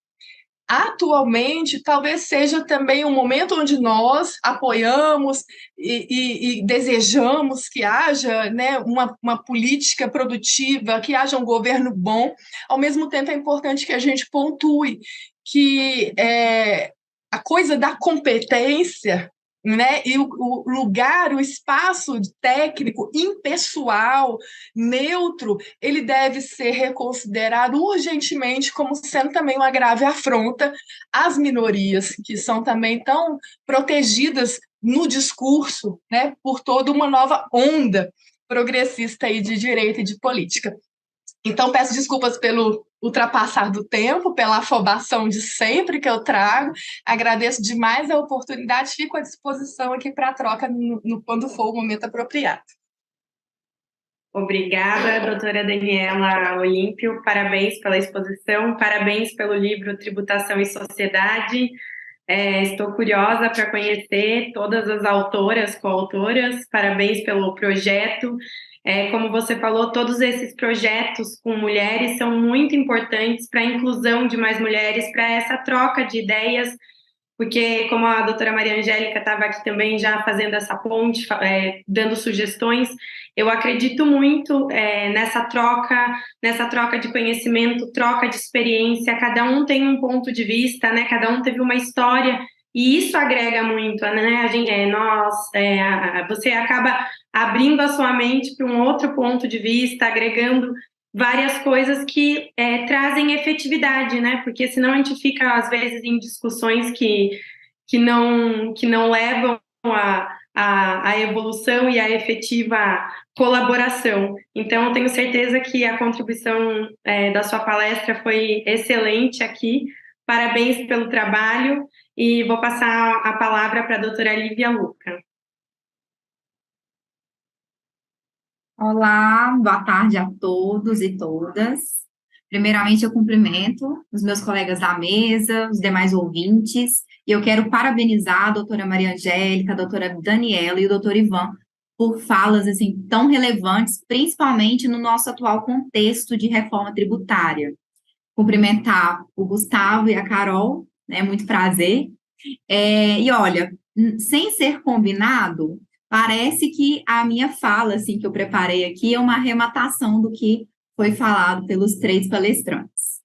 atualmente, talvez seja também um momento onde nós apoiamos e desejamos que haja, né, uma política produtiva, que haja um governo bom. Ao mesmo tempo, é importante que a gente pontue que a coisa da competência, né, e o lugar, o espaço técnico, impessoal, neutro, ele deve ser reconsiderado urgentemente como sendo também uma grave afronta às minorias, que são também tão protegidas no discurso, né, por toda uma nova onda progressista aí de direita e de política. Então, peço desculpas pelo ultrapassar do tempo, pela afobação de sempre que eu trago. Agradeço demais a oportunidade, fico à disposição aqui para a troca quando for o momento apropriado. Obrigada, doutora Daniela Olímpio. Parabéns pela exposição, parabéns pelo livro Tributação e Sociedade. Estou curiosa para conhecer todas as autoras, coautoras. Parabéns pelo projeto. Como você falou, todos esses projetos com mulheres são muito importantes para a inclusão de mais mulheres, para essa troca de ideias, porque como a doutora Maria Angélica estava aqui também já fazendo essa ponte, dando sugestões, eu acredito muito nessa troca de conhecimento, troca de experiência, cada um tem um ponto de vista, né? Cada um teve uma história, e isso agrega muito, né? Você acaba abrindo a sua mente para um outro ponto de vista, agregando várias coisas que trazem efetividade, né? Porque senão a gente fica, às vezes, em discussões que não levam a evolução e a efetiva colaboração. Então, eu tenho certeza que a contribuição da sua palestra foi excelente aqui. Parabéns pelo trabalho e vou passar a palavra para a doutora Lívia Luca. Olá, boa tarde a todos e todas. Primeiramente, eu cumprimento os meus colegas da mesa, os demais ouvintes, e eu quero parabenizar a doutora Maria Angélica, a doutora Daniela e o doutor Ivan por falas assim, tão relevantes, principalmente no nosso atual contexto de reforma tributária. Cumprimentar o Gustavo e a Carol, muito prazer. E olha, sem ser combinado, parece que a minha fala, assim, que eu preparei aqui, é uma arrematação do que foi falado pelos 3 palestrantes.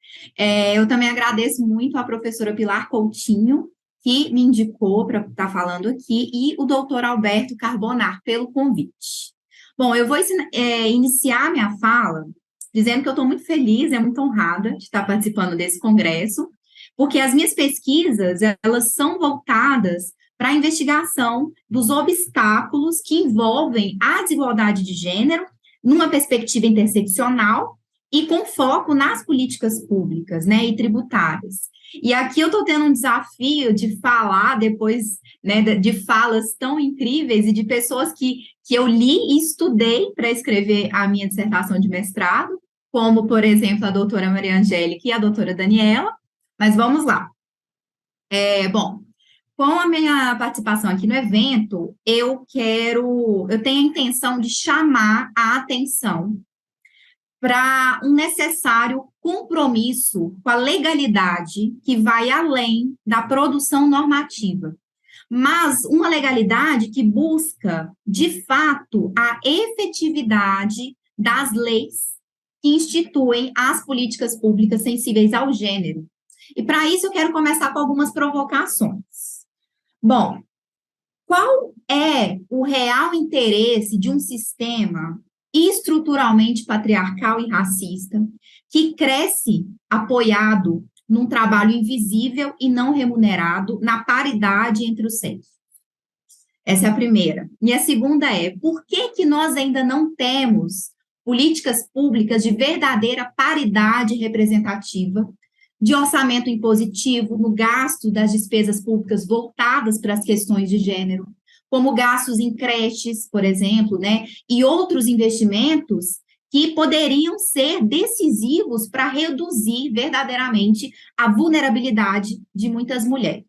Eu também agradeço muito à professora Pilar Coutinho, que me indicou para estar falando aqui, e o doutor Alberto Carbonar, pelo convite. Bom, eu vou iniciar minha fala dizendo que eu estou muito feliz, muito honrada de estar participando desse congresso, porque as minhas pesquisas, elas são voltadas para a investigação dos obstáculos que envolvem a desigualdade de gênero numa perspectiva interseccional e com foco nas políticas públicas, e tributárias. E aqui eu estou tendo um desafio de falar depois, de falas tão incríveis e de pessoas que eu li e estudei para escrever a minha dissertação de mestrado, como, por exemplo, a doutora Maria Angélica e a doutora Daniela, mas vamos lá. Bom, com a minha participação aqui no evento, eu tenho a intenção de chamar a atenção para um necessário compromisso com a legalidade que vai além da produção normativa, mas uma legalidade que busca, de fato, a efetividade das leis que instituem as políticas públicas sensíveis ao gênero. E para isso eu quero começar com algumas provocações. Bom, qual é o real interesse de um sistema estruturalmente patriarcal e racista que cresce apoiado num trabalho invisível e não remunerado na paridade entre os sexos? Essa é a primeira. E a segunda é, por que nós ainda não temos políticas públicas de verdadeira paridade representativa, de orçamento impositivo no gasto das despesas públicas voltadas para as questões de gênero? como gastos em creches, por exemplo, né, e outros investimentos que poderiam ser decisivos para reduzir verdadeiramente a vulnerabilidade de muitas mulheres.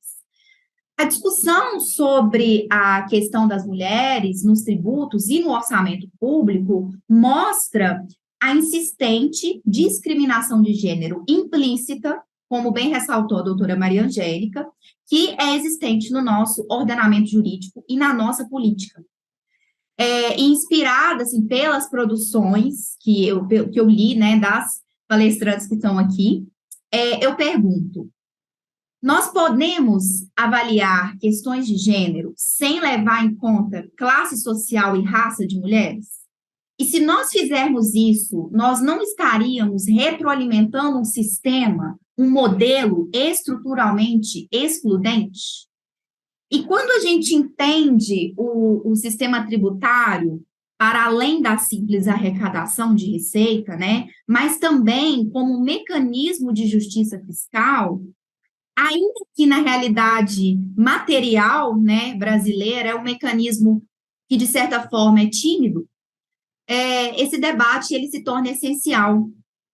A discussão sobre a questão das mulheres nos tributos e no orçamento público mostra a insistente discriminação de gênero implícita, como bem ressaltou a doutora Maria Angélica, que é existente no nosso ordenamento jurídico e na nossa política. Inspirada assim, pelas produções que eu li, né, das palestrantes que estão aqui, eu pergunto, nós podemos avaliar questões de gênero sem levar em conta classe social e raça de mulheres? E se nós fizermos isso, nós não estaríamos retroalimentando um sistema, um modelo estruturalmente excludente? E quando a gente entende o sistema tributário, para além da simples arrecadação de receita, né, mas também como um mecanismo de justiça fiscal, ainda que na realidade material, né, brasileira, é um mecanismo que, de certa forma, é tímido, esse debate ele se torna essencial,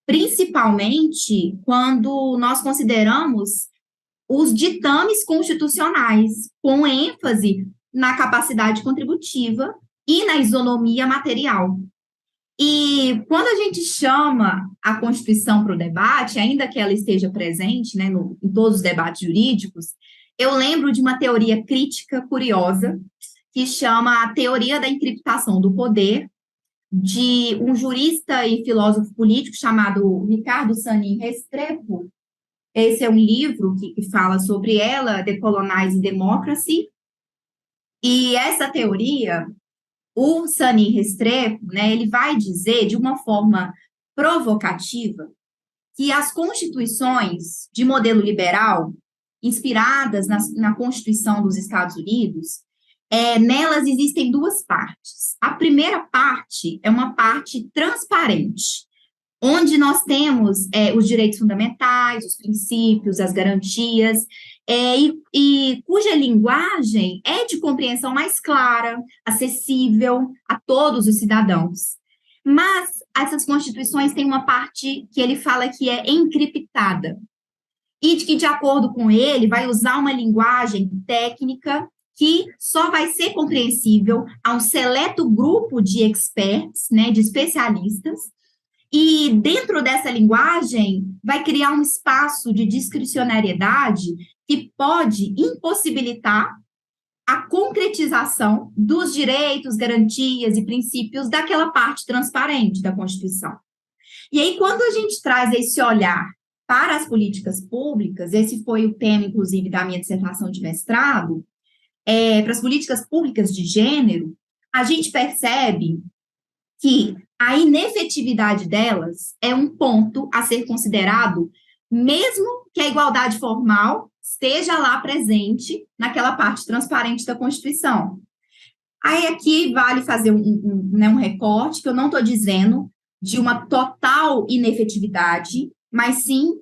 principalmente quando nós consideramos os ditames constitucionais, com ênfase na capacidade contributiva e na isonomia material. E quando a gente chama a Constituição para o debate, ainda que ela esteja presente, né, em todos os debates jurídicos, eu lembro de uma teoria crítica curiosa, que chama a teoria da encriptação do poder, de um jurista e filósofo político chamado Ricardo Sanin Restrepo. Esse é um livro que fala sobre ela, Decolonizing Democracy, e essa teoria, o Sanin Restrepo, né, ele vai dizer de uma forma provocativa que as constituições de modelo liberal, inspiradas na Constituição dos Estados Unidos, nelas existem duas partes. A primeira parte é uma parte transparente, onde nós temos os direitos fundamentais, os princípios, as garantias, e cuja linguagem é de compreensão mais clara, acessível a todos os cidadãos. Mas essas constituições têm uma parte que ele fala que é encriptada, e de que, de acordo com ele, vai usar uma linguagem técnica que só vai ser compreensível a um seleto grupo de experts, né, de especialistas, e dentro dessa linguagem vai criar um espaço de discricionariedade que pode impossibilitar a concretização dos direitos, garantias e princípios daquela parte transparente da Constituição. E aí, quando a gente traz esse olhar para as políticas públicas, esse foi o tema, inclusive, da minha dissertação de mestrado, para as políticas públicas de gênero, a gente percebe que a inefetividade delas é um ponto a ser considerado, mesmo que a igualdade formal esteja lá presente naquela parte transparente da Constituição. Aí aqui vale fazer um recorte, que eu não estou dizendo de uma total inefetividade, mas sim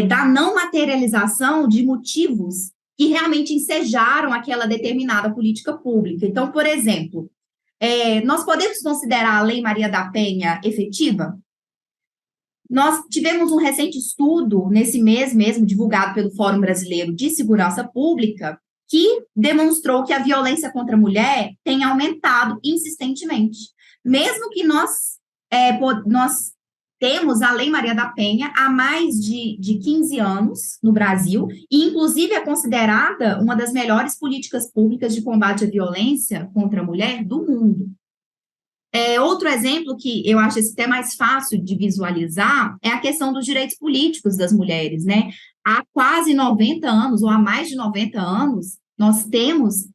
da não materialização de motivos que realmente ensejaram aquela determinada política pública. Então, por exemplo, nós podemos considerar a Lei Maria da Penha efetiva? Nós tivemos um recente estudo, nesse mês mesmo, divulgado pelo Fórum Brasileiro de Segurança Pública, que demonstrou que a violência contra a mulher tem aumentado insistentemente. Mesmo que nós temos a Lei Maria da Penha há mais de 15 anos no Brasil, e inclusive é considerada uma das melhores políticas públicas de combate à violência contra a mulher do mundo. Outro exemplo que eu acho até mais fácil de visualizar é a questão dos direitos políticos das mulheres, né? Há quase 90 anos, ou há mais de 90 anos, nós temos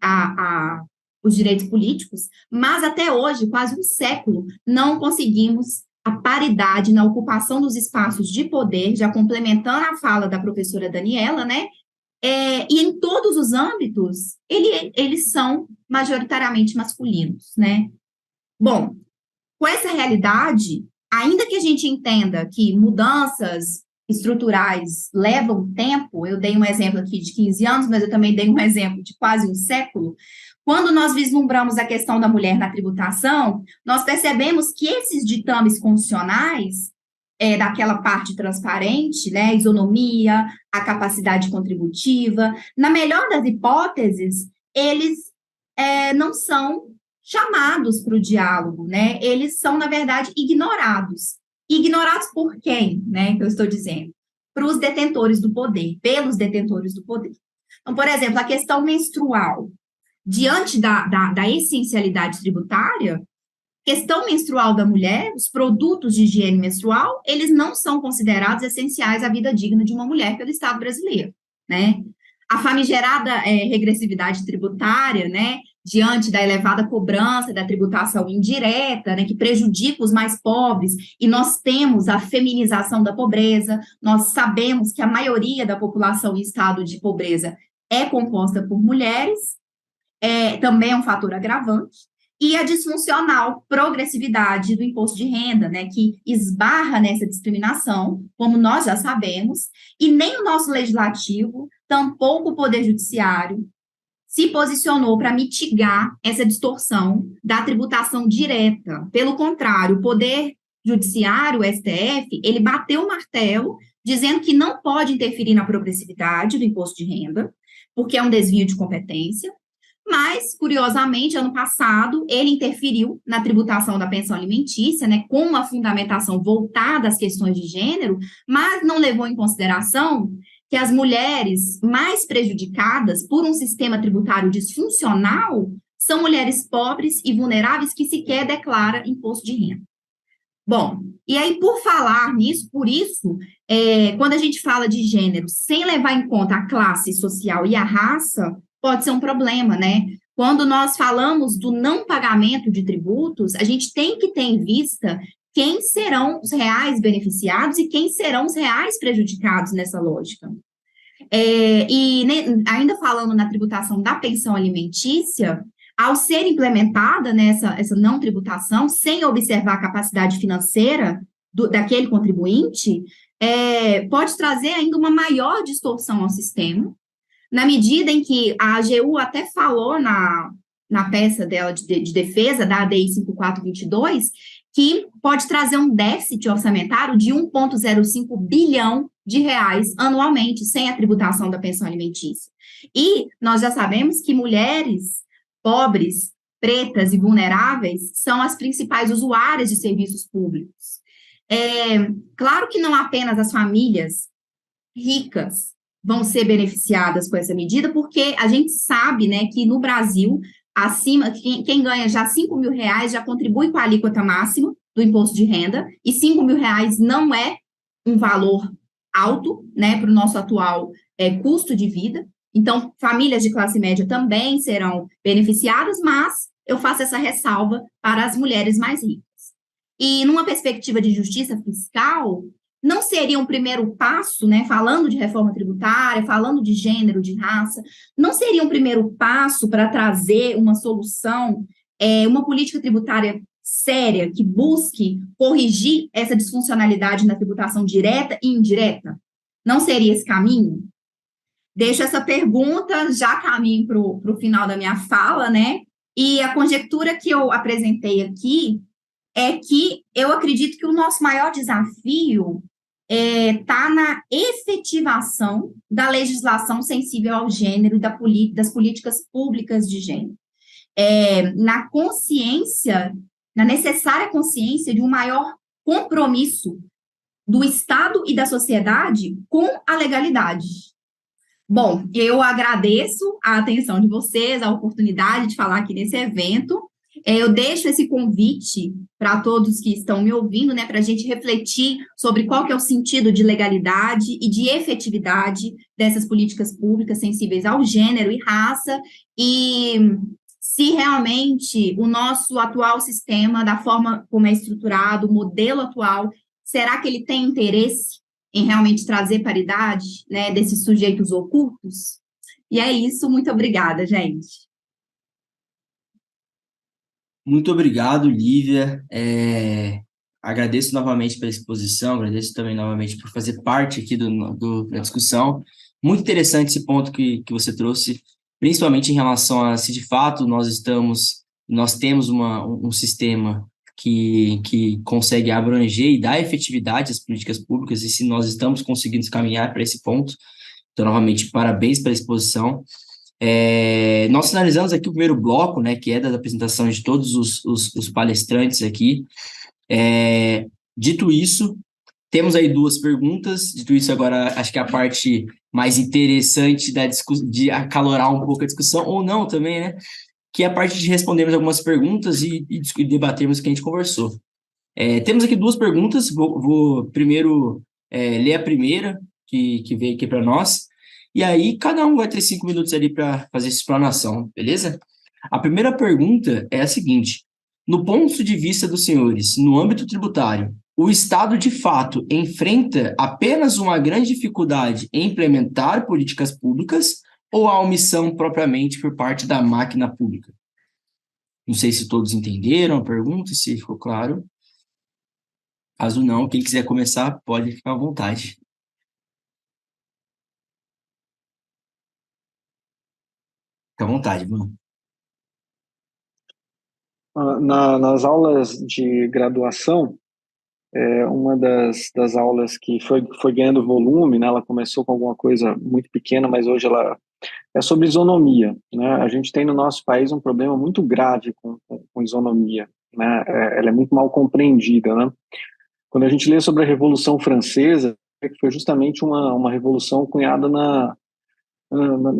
os direitos políticos, mas até hoje, quase um século, não conseguimos a paridade na ocupação dos espaços de poder, já complementando a fala da professora Daniela, né? E em todos os âmbitos, eles são majoritariamente masculinos, né? Bom, com essa realidade, ainda que a gente entenda que mudanças estruturais levam tempo, eu dei um exemplo aqui de 15 anos, mas eu também dei um exemplo de quase um século. Quando nós vislumbramos a questão da mulher na tributação, nós percebemos que esses ditames constitucionais, daquela parte transparente, né, a isonomia, a capacidade contributiva, na melhor das hipóteses, eles não são chamados para o diálogo, né? Eles são, na verdade, ignorados. Ignorados por quem, né, que eu estou dizendo? Para os detentores do poder, pelos detentores do poder. Então, por exemplo, a questão menstrual. Diante da essencialidade tributária, questão menstrual da mulher, os produtos de higiene menstrual, eles não são considerados essenciais à vida digna de uma mulher pelo Estado brasileiro, né? A famigerada regressividade tributária, né, diante da elevada cobrança da tributação indireta, né, que prejudica os mais pobres, e nós temos a feminização da pobreza, nós sabemos que a maioria da população em estado de pobreza é composta por mulheres, também é um fator agravante, e a disfuncional progressividade do imposto de renda, né, que esbarra nessa discriminação, como nós já sabemos, e nem o nosso legislativo, tampouco o Poder Judiciário, se posicionou para mitigar essa distorção da tributação direta. Pelo contrário, o Poder Judiciário, o STF, ele bateu o martelo, dizendo que não pode interferir na progressividade do imposto de renda, porque é um desvio de competência. Mas, curiosamente, ano passado, ele interferiu na tributação da pensão alimentícia, né, com uma fundamentação voltada às questões de gênero, mas não levou em consideração que as mulheres mais prejudicadas por um sistema tributário disfuncional são mulheres pobres e vulneráveis que sequer declaram imposto de renda. Bom, e aí, por falar nisso, por isso, quando a gente fala de gênero, sem levar em conta a classe social e a raça, pode ser um problema, né? Quando nós falamos do não pagamento de tributos, a gente tem que ter em vista quem serão os reais beneficiados e quem serão os reais prejudicados nessa lógica. Ainda falando na tributação da pensão alimentícia, ao ser implementada essa não tributação, sem observar a capacidade financeira daquele contribuinte, pode trazer ainda uma maior distorção ao sistema, na medida em que a AGU até falou na peça dela de defesa, da ADI 5422, que pode trazer um déficit orçamentário de 1,05 bilhão de reais anualmente, sem a tributação da pensão alimentícia. E nós já sabemos que mulheres pobres, pretas e vulneráveis são as principais usuárias de serviços públicos. Claro que não apenas as famílias ricas vão ser beneficiadas com essa medida, porque a gente sabe, né, que no Brasil, quem ganha já R$5.000 já contribui com a alíquota máxima do imposto de renda, e R$5.000 não é um valor alto, né, para o nosso atual custo de vida. Então, famílias de classe média também serão beneficiadas, mas eu faço essa ressalva para as mulheres mais ricas. E numa perspectiva de justiça fiscal, não seria um primeiro passo, né, falando de reforma tributária, falando de gênero, de raça, não seria um primeiro passo para trazer uma solução, uma política tributária séria que busque corrigir essa disfuncionalidade na tributação direta e indireta? Não seria esse caminho? Deixo essa pergunta, já caminho para o final da minha fala, né? E a conjectura que eu apresentei aqui é que eu acredito que o nosso maior desafio está na efetivação da legislação sensível ao gênero e das políticas públicas de gênero. Na consciência, na necessária consciência de um maior compromisso do Estado e da sociedade com a legalidade. Bom, eu agradeço a atenção de vocês, a oportunidade de falar aqui nesse evento. Eu deixo esse convite para todos que estão me ouvindo, né, para a gente refletir sobre qual que é o sentido de legalidade e de efetividade dessas políticas públicas sensíveis ao gênero e raça, e se realmente o nosso atual sistema, da forma como é estruturado, o modelo atual, será que ele tem interesse em realmente trazer paridade, né, desses sujeitos ocultos? E é isso, muito obrigada, gente. Muito obrigado, Lívia. agradeço novamente pela exposição, agradeço também novamente por fazer parte aqui da discussão. Muito interessante esse ponto que você trouxe, principalmente em relação a se de fato nós temos um sistema que consegue abranger e dar efetividade às políticas públicas, e se nós estamos conseguindo caminhar para esse ponto. Então, novamente, parabéns pela exposição. Nós finalizamos aqui o primeiro bloco, né, que é da apresentação de todos os palestrantes aqui. Dito isso, temos aí 2 perguntas. Dito isso, agora acho que a parte mais interessante de acalorar um pouco a discussão, ou não também, né? Que é a parte de respondermos algumas perguntas e debatermos o que a gente conversou. Temos aqui 2 perguntas. Vou primeiro ler a primeira, que veio aqui para nós. E aí, cada um vai ter 5 minutos ali para fazer essa explanação, beleza? A primeira pergunta é a seguinte: no ponto de vista dos senhores, no âmbito tributário, o Estado, de fato, enfrenta apenas uma grande dificuldade em implementar políticas públicas ou há omissão propriamente por parte da máquina pública? Não sei se todos entenderam a pergunta, se ficou claro. Caso não, quem quiser começar, pode ficar à vontade. Fica à vontade, Bruno. Nas aulas de graduação, uma das aulas que foi ganhando volume, né, ela começou com alguma coisa muito pequena, mas hoje ela é sobre isonomia, né? A gente tem no nosso país um problema muito grave com isonomia, né? Ela é muito mal compreendida, né? Quando a gente lê sobre a Revolução Francesa, que foi justamente uma revolução cunhada na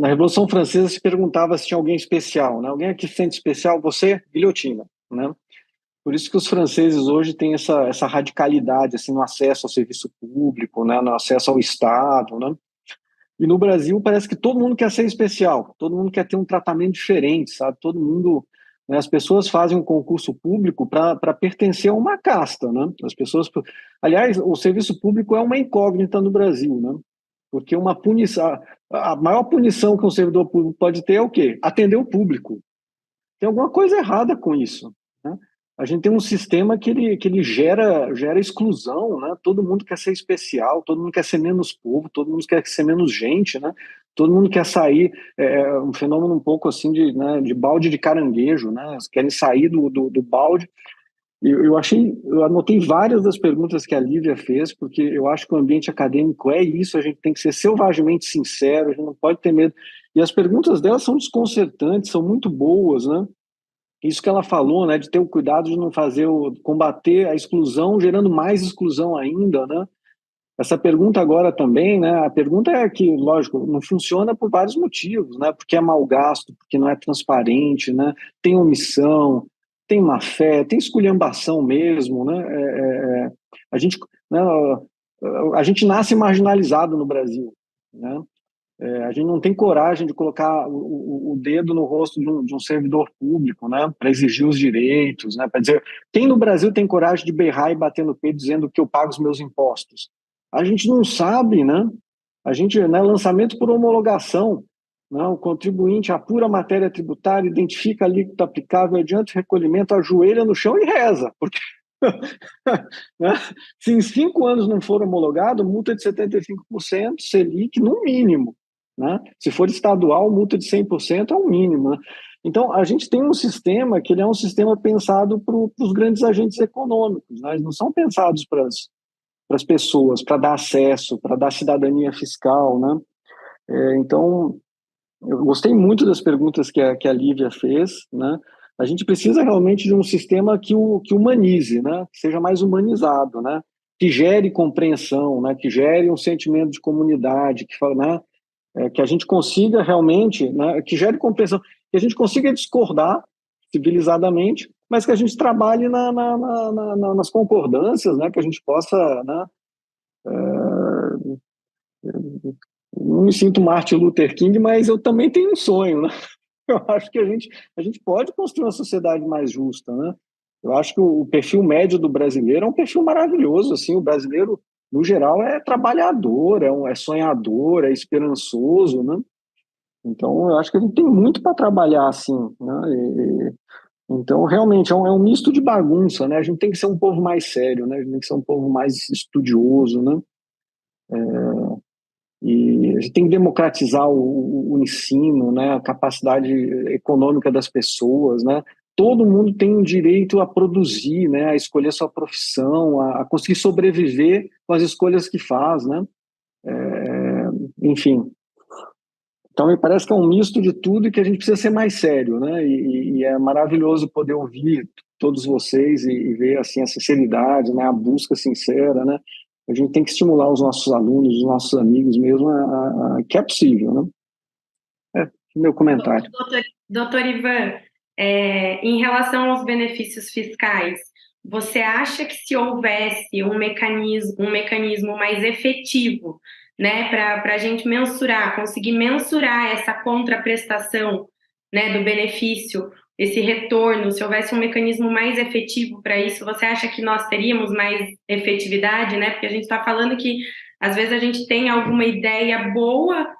Revolução Francesa, se perguntava se tinha alguém especial, né? Alguém aqui se sente especial? Você, guilhotina, né? Por isso que os franceses hoje têm essa radicalidade assim, no acesso ao serviço público, né? No acesso ao Estado, né? E no Brasil parece que todo mundo quer ser especial, todo mundo quer ter um tratamento diferente, sabe? Todo mundo, né, as pessoas fazem um concurso público para pertencer a uma casta, né? As pessoas, aliás, o serviço público é uma incógnita no Brasil, né? Porque uma punição, a maior punição que um servidor público pode ter é o quê? Atender o público. Tem alguma coisa errada com isso, né? A gente tem um sistema que ele gera exclusão, né? Todo mundo quer ser especial, todo mundo quer ser menos povo, todo mundo quer ser menos gente, né? Todo mundo quer sair, um fenômeno um pouco assim né, de balde de caranguejo, né? Eles querem sair do balde. Eu anotei várias das perguntas que a Lívia fez, porque eu acho que o ambiente acadêmico é isso, a gente tem que ser selvagemente sincero, a gente não pode ter medo. E as perguntas dela são desconcertantes, são muito boas, né? Isso que ela falou, né, de ter o cuidado de não combater a exclusão, gerando mais exclusão ainda, né? Essa pergunta agora também, né? A pergunta é que, lógico, não funciona por vários motivos, né? Porque é mal gasto, porque não é transparente, né? Tem omissão, tem má fé, tem esculhambação mesmo, né? A gente, né, a gente nasce marginalizado no Brasil, né? A gente não tem coragem de colocar o dedo no rosto de um servidor público, né, para exigir os direitos, né, para dizer, quem no Brasil tem coragem de berrar e bater no peito dizendo que eu pago os meus impostos? A gente não sabe, né? A gente, né, lançamento por homologação, né, o contribuinte apura a matéria tributária, identifica a alíquota aplicável, adianta o recolhimento, ajoelha no chão e reza, porque né, se em 5 anos não for homologado, multa de 75%, Selic no mínimo. Né? Se for estadual, multa de 100% é o mínimo. Né? Então, a gente tem um sistema que ele é um sistema pensado para os grandes agentes econômicos. Né? Eles não são pensados para as pessoas, para dar acesso, para dar cidadania fiscal. Né? Então, eu gostei muito das perguntas que a Lívia fez. Né? A gente precisa realmente de um sistema que humanize, né? Que seja mais humanizado, né? Que gere compreensão, né? Que gere um sentimento de comunidade, né? Que a gente consiga realmente, né, que gere compreensão, que a gente consiga discordar civilizadamente, mas que a gente trabalhe nas concordâncias, né, que a gente possa, né, não me sinto Martin Luther King, mas eu também tenho um sonho, né? Eu acho que a gente pode construir uma sociedade mais justa, né? Eu acho que o perfil médio do brasileiro é um perfil maravilhoso, assim, o brasileiro no geral, é trabalhador, é sonhador, é esperançoso, né? Então, eu acho que a gente tem muito para trabalhar, assim, né? Então, realmente, é um misto de bagunça, né? A gente tem que ser um povo mais sério, né? A gente tem que ser um povo mais estudioso, né? E a gente tem que democratizar o ensino, né? A capacidade econômica das pessoas, né? Todo mundo tem um direito a produzir, né? A escolher sua profissão, a conseguir sobreviver com as escolhas que faz, né? Enfim. Então, me parece que é um misto de tudo e que a gente precisa ser mais sério, né? E é maravilhoso poder ouvir todos vocês e ver assim a sinceridade, né? A busca sincera, né? A gente tem que estimular os nossos alunos, os nossos amigos mesmo, que é possível, né? Meu comentário. Doutor Ivan, em relação aos benefícios fiscais, você acha que se houvesse um mecanismo mais efetivo, né, para a gente conseguir mensurar essa contraprestação, né, do benefício, esse retorno, se houvesse um mecanismo mais efetivo para isso, você acha que nós teríamos mais efetividade, né? Porque a gente está falando que às vezes a gente tem alguma ideia boa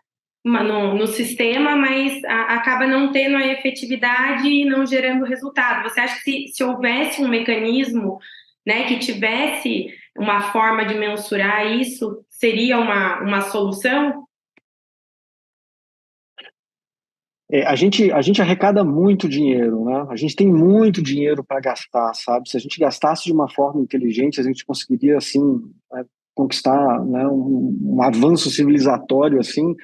no sistema, mas acaba não tendo a efetividade e não gerando resultado. Você acha que se houvesse um mecanismo, né, que tivesse uma forma de mensurar isso, seria uma solução? A gente arrecada muito dinheiro, né? A gente tem muito dinheiro para gastar, sabe? Se a gente gastasse de uma forma inteligente, a gente conseguiria, assim, conquistar, né, um avanço civilizatório, assim,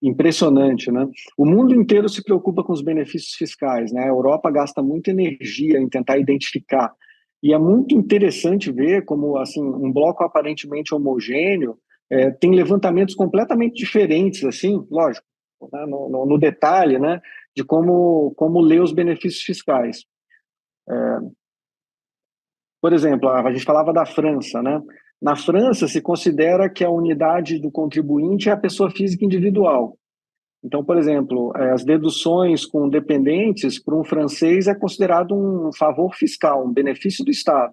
impressionante, né? O mundo inteiro se preocupa com os benefícios fiscais, né? A Europa gasta muita energia em tentar identificar. E é muito interessante ver como, assim, um bloco aparentemente homogêneo tem levantamentos completamente diferentes, assim, lógico, né, no detalhe, né, de como ler os benefícios fiscais. Por exemplo, a gente falava da França, né? Na França se considera que a unidade do contribuinte é a pessoa física individual. Então, por exemplo, as deduções com dependentes para um francês é considerado um favor fiscal, um benefício do Estado.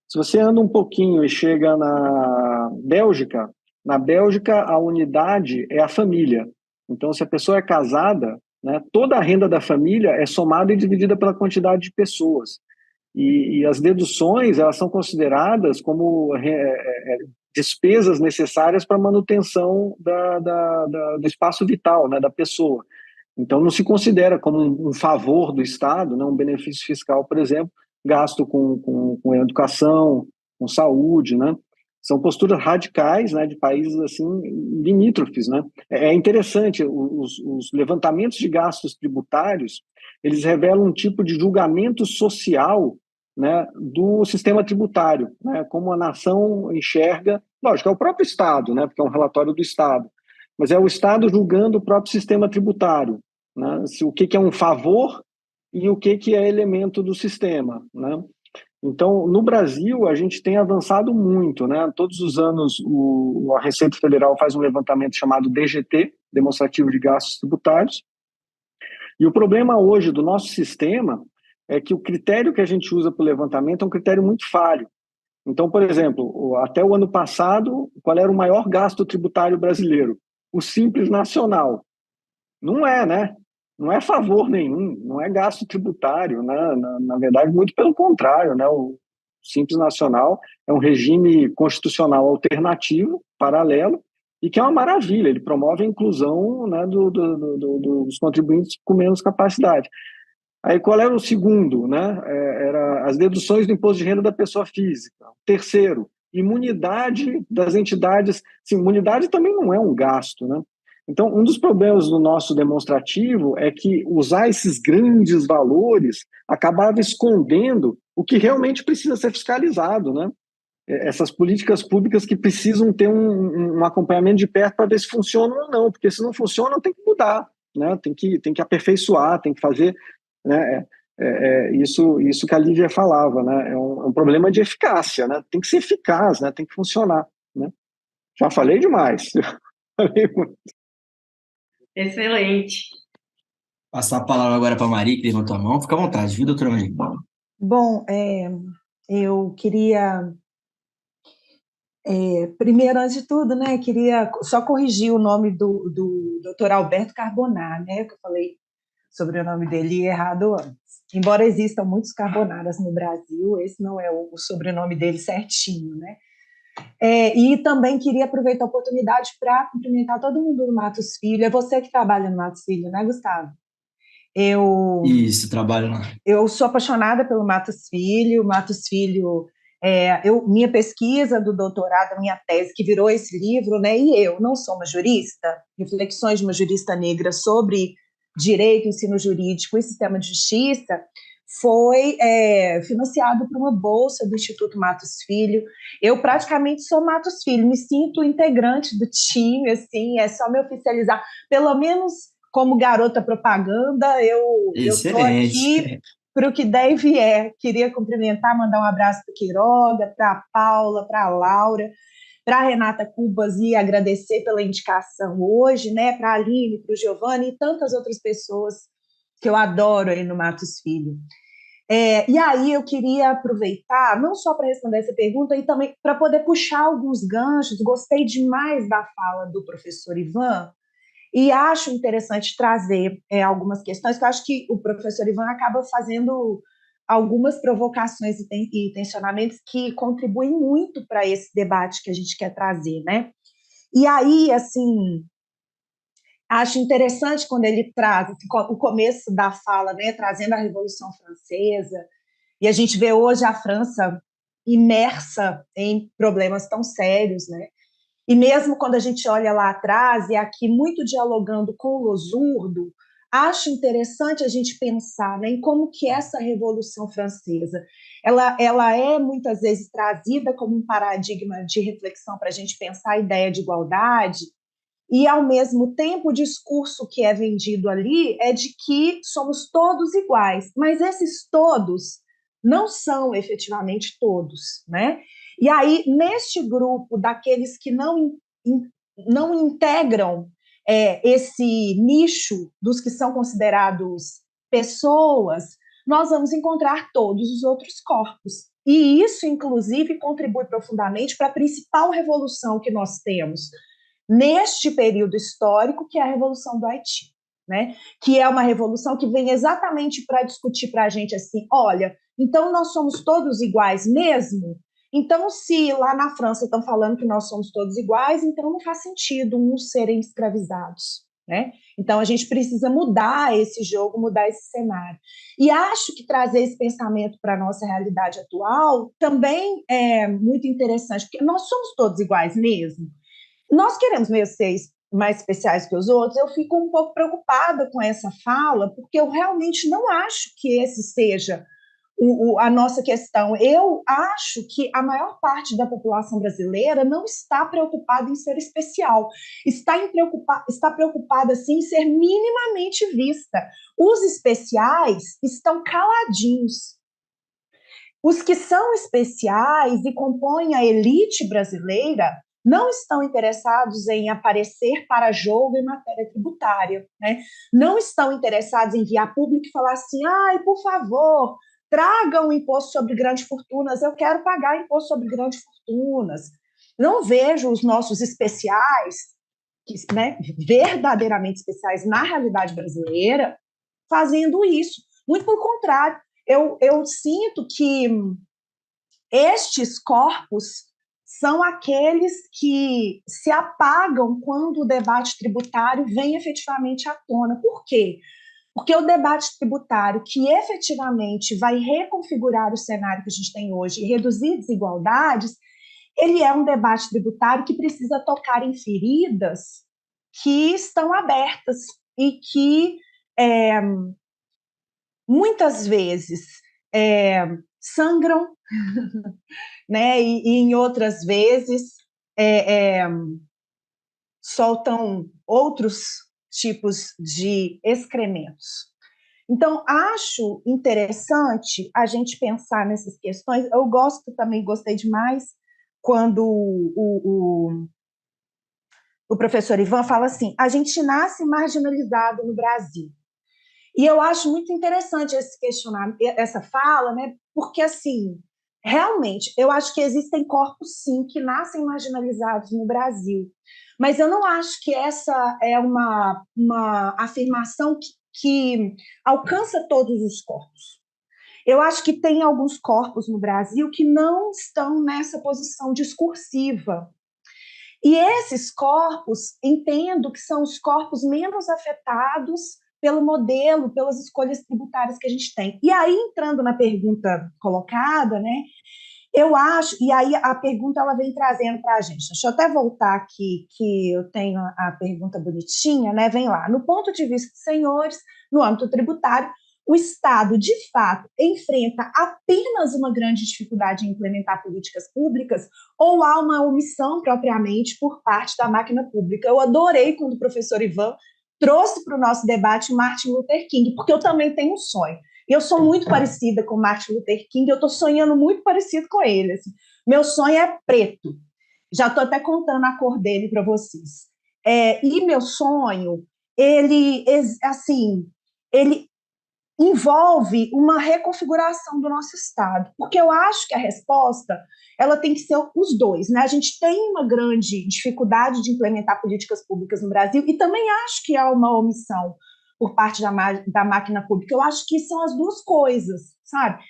Se você anda um pouquinho e chega na Bélgica a unidade é a família. Então, se a pessoa é casada, né, toda a renda da família é somada e dividida pela quantidade de pessoas. E as deduções, elas são consideradas como despesas necessárias para a manutenção do espaço vital, né, da pessoa. Então, não se considera como um favor do Estado, né, um benefício fiscal, por exemplo, gasto com educação, com saúde, né? São posturas radicais, né, de países assim limítrofes, né? É interessante, os levantamentos de gastos tributários, eles revelam um tipo de julgamento social, né, do sistema tributário, né, como a nação enxerga, lógico, é o próprio Estado, né, porque é um relatório do Estado, mas é o Estado julgando o próprio sistema tributário, né, o que é um favor e o que é elemento do sistema, né? Então, no Brasil, a gente tem avançado muito, né? Todos os anos a Receita Federal faz um levantamento chamado DGT, Demonstrativo de Gastos Tributários, e o problema hoje do nosso sistema é que o critério que a gente usa para o levantamento é um critério muito falho. Então, por exemplo, até o ano passado, qual era o maior gasto tributário brasileiro? O Simples Nacional. Não é, né? Não é favor nenhum, não é gasto tributário, né? Na verdade, muito pelo contrário, né? O Simples Nacional é um regime constitucional alternativo, paralelo, e que é uma maravilha, ele promove a inclusão, né, dos contribuintes com menos capacidade. Aí qual era o segundo, né? Era as deduções do imposto de renda da pessoa física. Terceiro, imunidade das entidades. Sim, imunidade também não é um gasto, né? Então, um dos problemas do nosso demonstrativo é que usar esses grandes valores acabava escondendo o que realmente precisa ser fiscalizado, né? Essas políticas públicas que precisam ter um acompanhamento de perto para ver se funcionam ou não, porque se não funciona tem que mudar, né? Tem que aperfeiçoar, tem que fazer, né? Isso que a Lívia falava, né? É um problema de eficácia, né? Tem que ser eficaz, né? Tem que funcionar, né? Já falei demais. Falei muito. Excelente. Passar a palavra agora para a Maria, que levantou a mão. Fica à vontade, viu, doutora Maria? Bom, eu queria, primeiro, antes de tudo, né, queria só corrigir o nome do Dr. Alberto Carbonar, né, que eu falei sobre o nome dele errado antes. embora existam muitos Carbonaras no Brasil, esse não é o sobrenome dele certinho, né? E também queria aproveitar a oportunidade para cumprimentar todo mundo do Matos Filho. É você que trabalha no Matos Filho, né, Gustavo? Isso, trabalho lá. Eu sou apaixonada pelo Matos Filho. Matos Filho, minha pesquisa do doutorado, minha tese, que virou esse livro, né? E eu não sou uma jurista, Reflexões de uma Jurista Negra sobre Direito, Ensino Jurídico e Sistema de Justiça, foi financiado por uma bolsa do Instituto Matos Filho. Eu praticamente sou Matos Filho, me sinto integrante do time, assim, é só me oficializar, pelo menos como garota propaganda, eu estou aqui para o que der e vier. Queria cumprimentar, mandar um abraço para a Quiroga, para a Paula, para a Laura, para a Renata Cubas e agradecer pela indicação hoje, né? Para a Aline, para o Giovanni e tantas outras pessoas que eu adoro aí no Matos Filho. E aí eu queria aproveitar, não só para responder essa pergunta, e também para poder puxar alguns ganchos. Gostei demais da fala do professor Ivan, e acho interessante trazer algumas questões, que eu acho que o professor Ivan acaba fazendo algumas provocações e tensionamentos que contribuem muito para esse debate que a gente quer trazer, né? E aí, assim, acho interessante quando ele traz o começo da fala, né, trazendo a Revolução Francesa, e a gente vê hoje a França imersa em problemas tão sérios, né? E mesmo quando a gente olha lá atrás, e aqui muito dialogando com o Losurdo, acho interessante a gente pensar, né, em como que essa Revolução Francesa ela é muitas vezes trazida como um paradigma de reflexão para a gente pensar a ideia de igualdade, e, ao mesmo tempo, o discurso que é vendido ali é de que somos todos iguais, mas esses todos não são efetivamente todos, né? E aí, neste grupo daqueles que não integram esse nicho dos que são considerados pessoas, nós vamos encontrar todos os outros corpos. E isso, inclusive, contribui profundamente para a principal revolução que nós temos neste período histórico, que é a Revolução do Haiti, né? Que é uma revolução que vem exatamente para discutir para a gente assim, olha, então nós somos todos iguais mesmo? Então, se lá na França estão falando que nós somos todos iguais, então não faz sentido uns serem escravizados, né? Então a gente precisa mudar esse jogo, mudar esse cenário. E acho que trazer esse pensamento para a nossa realidade atual também é muito interessante, porque nós somos todos iguais mesmo. Nós queremos mesmo ser mais especiais que os outros. Eu fico um pouco preocupada com essa fala, porque eu realmente não acho que esse seja a nossa questão. Eu acho que a maior parte da população brasileira não está preocupada em ser especial, está preocupada sim, em ser minimamente vista. Os especiais estão caladinhos. Os que são especiais e compõem a elite brasileira não estão interessados em aparecer para jogo em matéria tributária, né? Não estão interessados em vir a público e falar assim, por favor, tragam o imposto sobre grandes fortunas, eu quero pagar imposto sobre grandes fortunas. Não vejo os nossos especiais, né, verdadeiramente especiais na realidade brasileira, fazendo isso. Muito pelo contrário, eu sinto que estes corpos são aqueles que se apagam quando o debate tributário vem efetivamente à tona. Por quê? Porque o debate tributário que efetivamente vai reconfigurar o cenário que a gente tem hoje e reduzir desigualdades, ele é um debate tributário que precisa tocar em feridas que estão abertas e que muitas vezes sangram, né? E em outras vezes soltam outros tipos de excrementos. Então, acho interessante a gente pensar nessas questões. Eu gostei demais quando o professor Ivan fala assim, a gente nasce marginalizado no Brasil. E eu acho muito interessante esse questionamento, essa fala, né? Porque, assim, realmente, eu acho que existem corpos, sim, que nascem marginalizados no Brasil. Mas eu não acho que essa é uma afirmação que alcança todos os corpos. Eu acho que tem alguns corpos no Brasil que não estão nessa posição discursiva. E esses corpos, entendo que são os corpos menos afetados pelo modelo, pelas escolhas tributárias que a gente tem. E aí, entrando na pergunta colocada, né, eu acho, e aí a pergunta ela vem trazendo para a gente. Deixa eu até voltar aqui, que eu tenho a pergunta bonitinha, né? Vem lá. No ponto de vista dos senhores, no âmbito tributário, o Estado, de fato, enfrenta apenas uma grande dificuldade em implementar políticas públicas ou há uma omissão propriamente por parte da máquina pública? Eu adorei quando o professor Ivan trouxe para o nosso debate o Martin Luther King, porque eu também tenho um sonho. Eu sou muito parecida com Martin Luther King, eu estou sonhando muito parecido com ele. Assim. Meu sonho é preto. Já estou até contando a cor dele para vocês. E meu sonho, ele envolve uma reconfiguração do nosso Estado, porque eu acho que a resposta ela tem que ser os dois, né? A gente tem uma grande dificuldade de implementar políticas públicas no Brasil e também acho que há uma omissão por parte da máquina pública. Eu acho que são as duas coisas, sabe?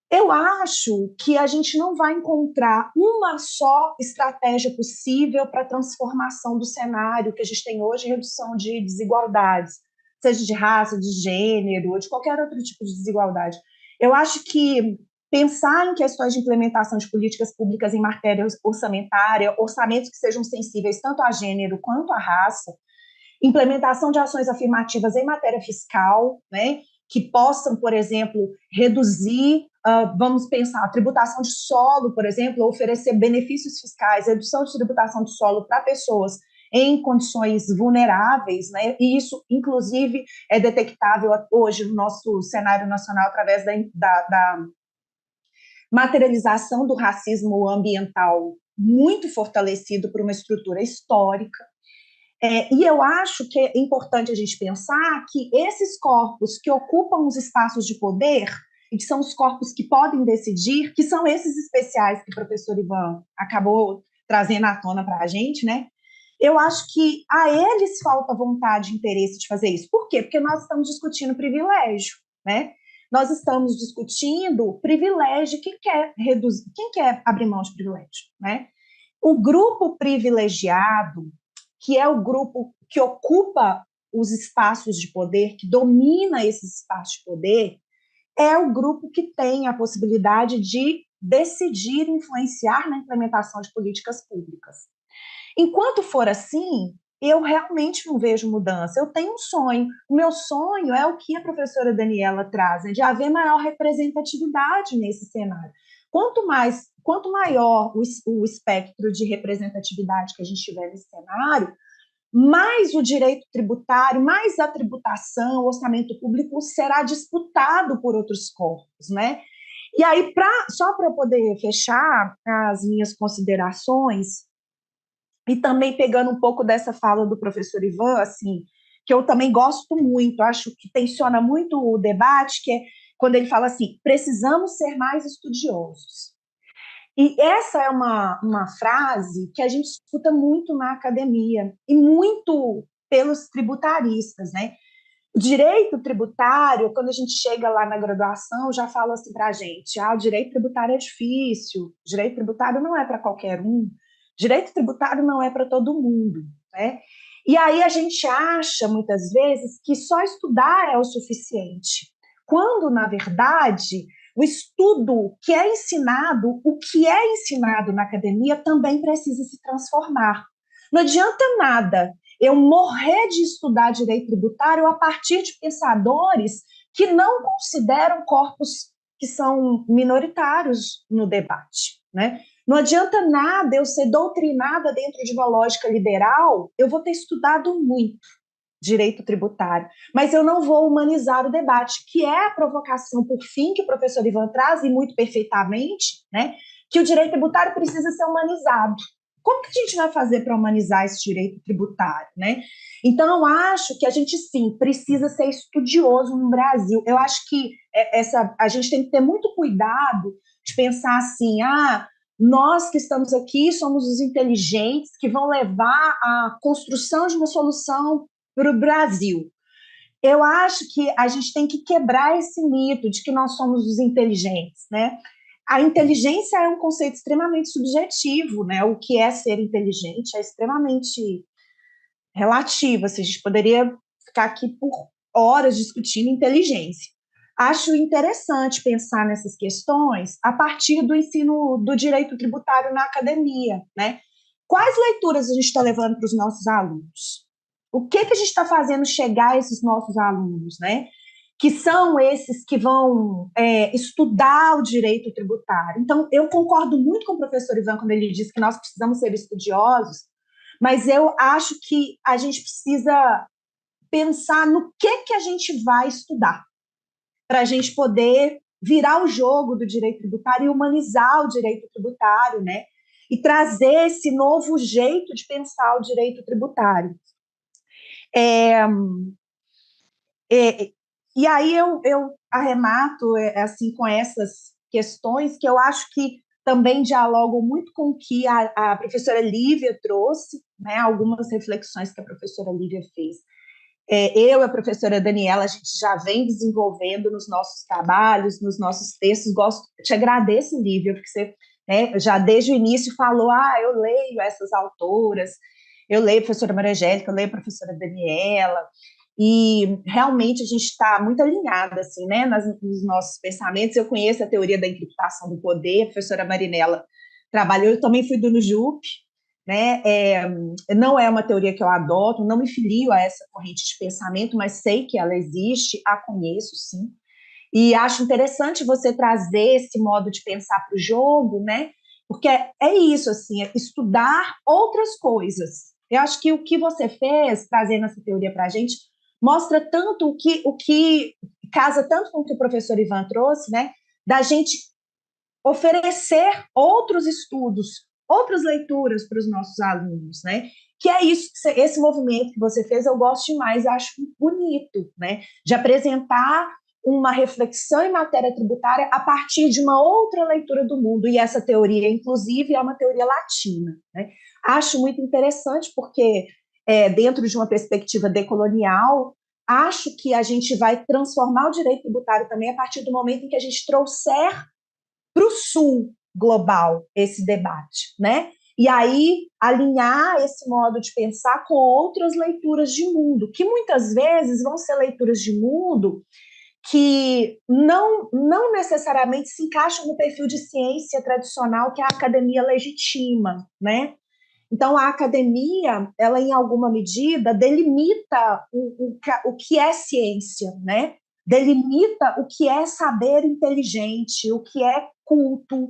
Eu acho que a gente não vai encontrar uma só estratégia possível para a transformação do cenário que a gente tem hoje, redução de desigualdades, seja de raça, de gênero, ou de qualquer outro tipo de desigualdade. Eu acho que pensar em questões de implementação de políticas públicas em matéria orçamentária, orçamentos que sejam sensíveis tanto a gênero quanto a raça, implementação de ações afirmativas em matéria fiscal, né, que possam, por exemplo, reduzir, vamos pensar, a tributação de solo, por exemplo, oferecer benefícios fiscais, redução de tributação de solo para pessoas em condições vulneráveis, né, e isso, inclusive, é detectável hoje no nosso cenário nacional através da materialização do racismo ambiental muito fortalecido por uma estrutura histórica. E eu acho que é importante a gente pensar que esses corpos que ocupam os espaços de poder, e que são os corpos que podem decidir, que são esses especiais que o professor Ivan acabou trazendo à tona para a gente, né? Eu acho que a eles falta vontade e interesse de fazer isso. Por quê? Porque nós estamos discutindo privilégio, né? Nós estamos discutindo privilégio, quem quer reduzir, quem quer abrir mão de privilégio, né? O grupo privilegiado, que é o grupo que ocupa os espaços de poder, que domina esses espaços de poder, é o grupo que tem a possibilidade de decidir influenciar na implementação de políticas públicas. Enquanto for assim, eu realmente não vejo mudança. Eu tenho um sonho. O meu sonho é o que a professora Daniela traz, né, de haver maior representatividade nesse cenário. Quanto maior o espectro de representatividade que a gente tiver nesse cenário, mais o direito tributário, mais a tributação, o orçamento público será disputado por outros corpos, né? E aí, só para eu poder fechar as minhas considerações, e também pegando um pouco dessa fala do professor Ivan, assim, que eu também gosto muito, acho que tensiona muito o debate, que é quando ele fala assim, precisamos ser mais estudiosos. E essa é uma frase que a gente escuta muito na academia, e muito pelos tributaristas, né? O direito tributário, quando a gente chega lá na graduação, já fala assim para a gente, o direito tributário é difícil, o direito tributário não é para qualquer um, direito tributário não é para todo mundo, né? E aí a gente acha, muitas vezes, que só estudar é o suficiente, quando, na verdade, o estudo que é ensinado, o que é ensinado na academia também precisa se transformar. Não adianta nada eu morrer de estudar direito tributário a partir de pensadores que não consideram corpos que são minoritários no debate, né? Não adianta nada eu ser doutrinada dentro de uma lógica liberal, eu vou ter estudado muito direito tributário, mas eu não vou humanizar o debate, que é a provocação, por fim, que o professor Ivan traz, e muito perfeitamente, né, que o direito tributário precisa ser humanizado. Como que a gente vai fazer para humanizar esse direito tributário, né? Então, eu acho que a gente, sim, precisa ser estudioso no Brasil. Eu acho que a gente tem que ter muito cuidado de pensar assim, nós que estamos aqui somos os inteligentes que vão levar à construção de uma solução para o Brasil. eu acho que a gente tem que quebrar esse mito de que nós somos os inteligentes, né? A inteligência é um conceito extremamente subjetivo, né? O que é ser inteligente é extremamente relativo. Assim, a gente poderia ficar aqui por horas discutindo inteligência. Acho interessante pensar nessas questões a partir do ensino do direito tributário na academia, né? Quais leituras a gente está levando para os nossos alunos? O que a gente está fazendo chegar a esses nossos alunos, né? Que são esses que vão estudar o direito tributário. Então, eu concordo muito com o professor Ivan quando ele diz que nós precisamos ser estudiosos, mas eu acho que a gente precisa pensar no que a gente vai estudar, para a gente poder virar o jogo do direito tributário e humanizar o direito tributário, né? E trazer esse novo jeito de pensar o direito tributário. E aí eu arremato assim, com essas questões que eu acho que também dialogam muito com o que a professora Lívia trouxe, né? Algumas reflexões que a professora Lívia fez. Eu e a professora Daniela, a gente já vem desenvolvendo nos nossos trabalhos, nos nossos textos. Te agradeço, Lívia, porque você, né, já desde o início falou, eu leio essas autoras, eu leio a professora Maria Angélica, eu leio a professora Daniela, e realmente a gente está muito alinhada, assim, né, nos nossos pensamentos. Eu conheço a teoria da encriptação do poder, a professora Marinella trabalhou, eu também fui do NUJUP, né? Não é uma teoria que eu adoto, não me filio a essa corrente de pensamento, mas sei que ela existe, a conheço, sim. E acho interessante você trazer esse modo de pensar para o jogo, né? Porque é isso, assim, é estudar outras coisas. Eu acho que o que você fez, trazendo essa teoria para a gente, mostra tanto o que casa tanto com o que o professor Ivan trouxe, né? Da gente oferecer outros estudos, outras leituras para os nossos alunos, né? Que é isso, esse movimento que você fez, eu gosto demais, acho bonito, né? De apresentar uma reflexão em matéria tributária a partir de uma outra leitura do mundo, e essa teoria, inclusive, é uma teoria latina, né? Acho muito interessante porque, dentro de uma perspectiva decolonial, acho que a gente vai transformar o direito tributário também a partir do momento em que a gente trouxer para o sul global esse debate, né? E aí alinhar esse modo de pensar com outras leituras de mundo, que muitas vezes vão ser leituras de mundo que não necessariamente se encaixam no perfil de ciência tradicional que a academia legitima, né? Então, a academia, ela, em alguma medida, delimita o que é ciência, né? Delimita o que é saber inteligente, o que é culto,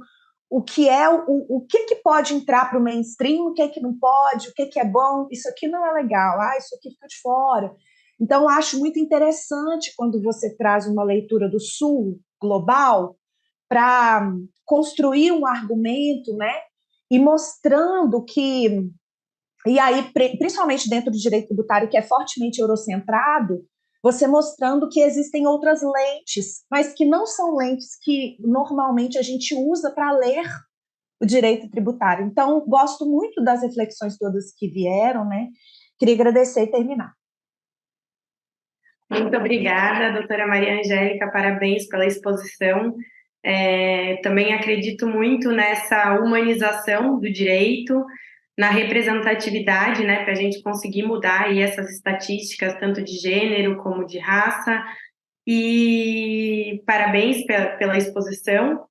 o que é o que pode entrar para o mainstream, o que não pode, o que é bom, isso aqui não é legal, isso aqui fica de fora. Então, acho muito interessante quando você traz uma leitura do Sul global para construir um argumento, né? E mostrando que, e aí, principalmente dentro do direito tributário, que é fortemente eurocentrado, você mostrando que existem outras lentes, mas que não são lentes que normalmente a gente usa para ler o direito tributário. Então, gosto muito das reflexões todas que vieram, né? Queria agradecer e terminar. Muito obrigada, doutora Maria Angélica, parabéns pela exposição. Também acredito muito nessa humanização do direito, na representatividade, né, para a gente conseguir mudar aí essas estatísticas, tanto de gênero como de raça, e parabéns pela exposição.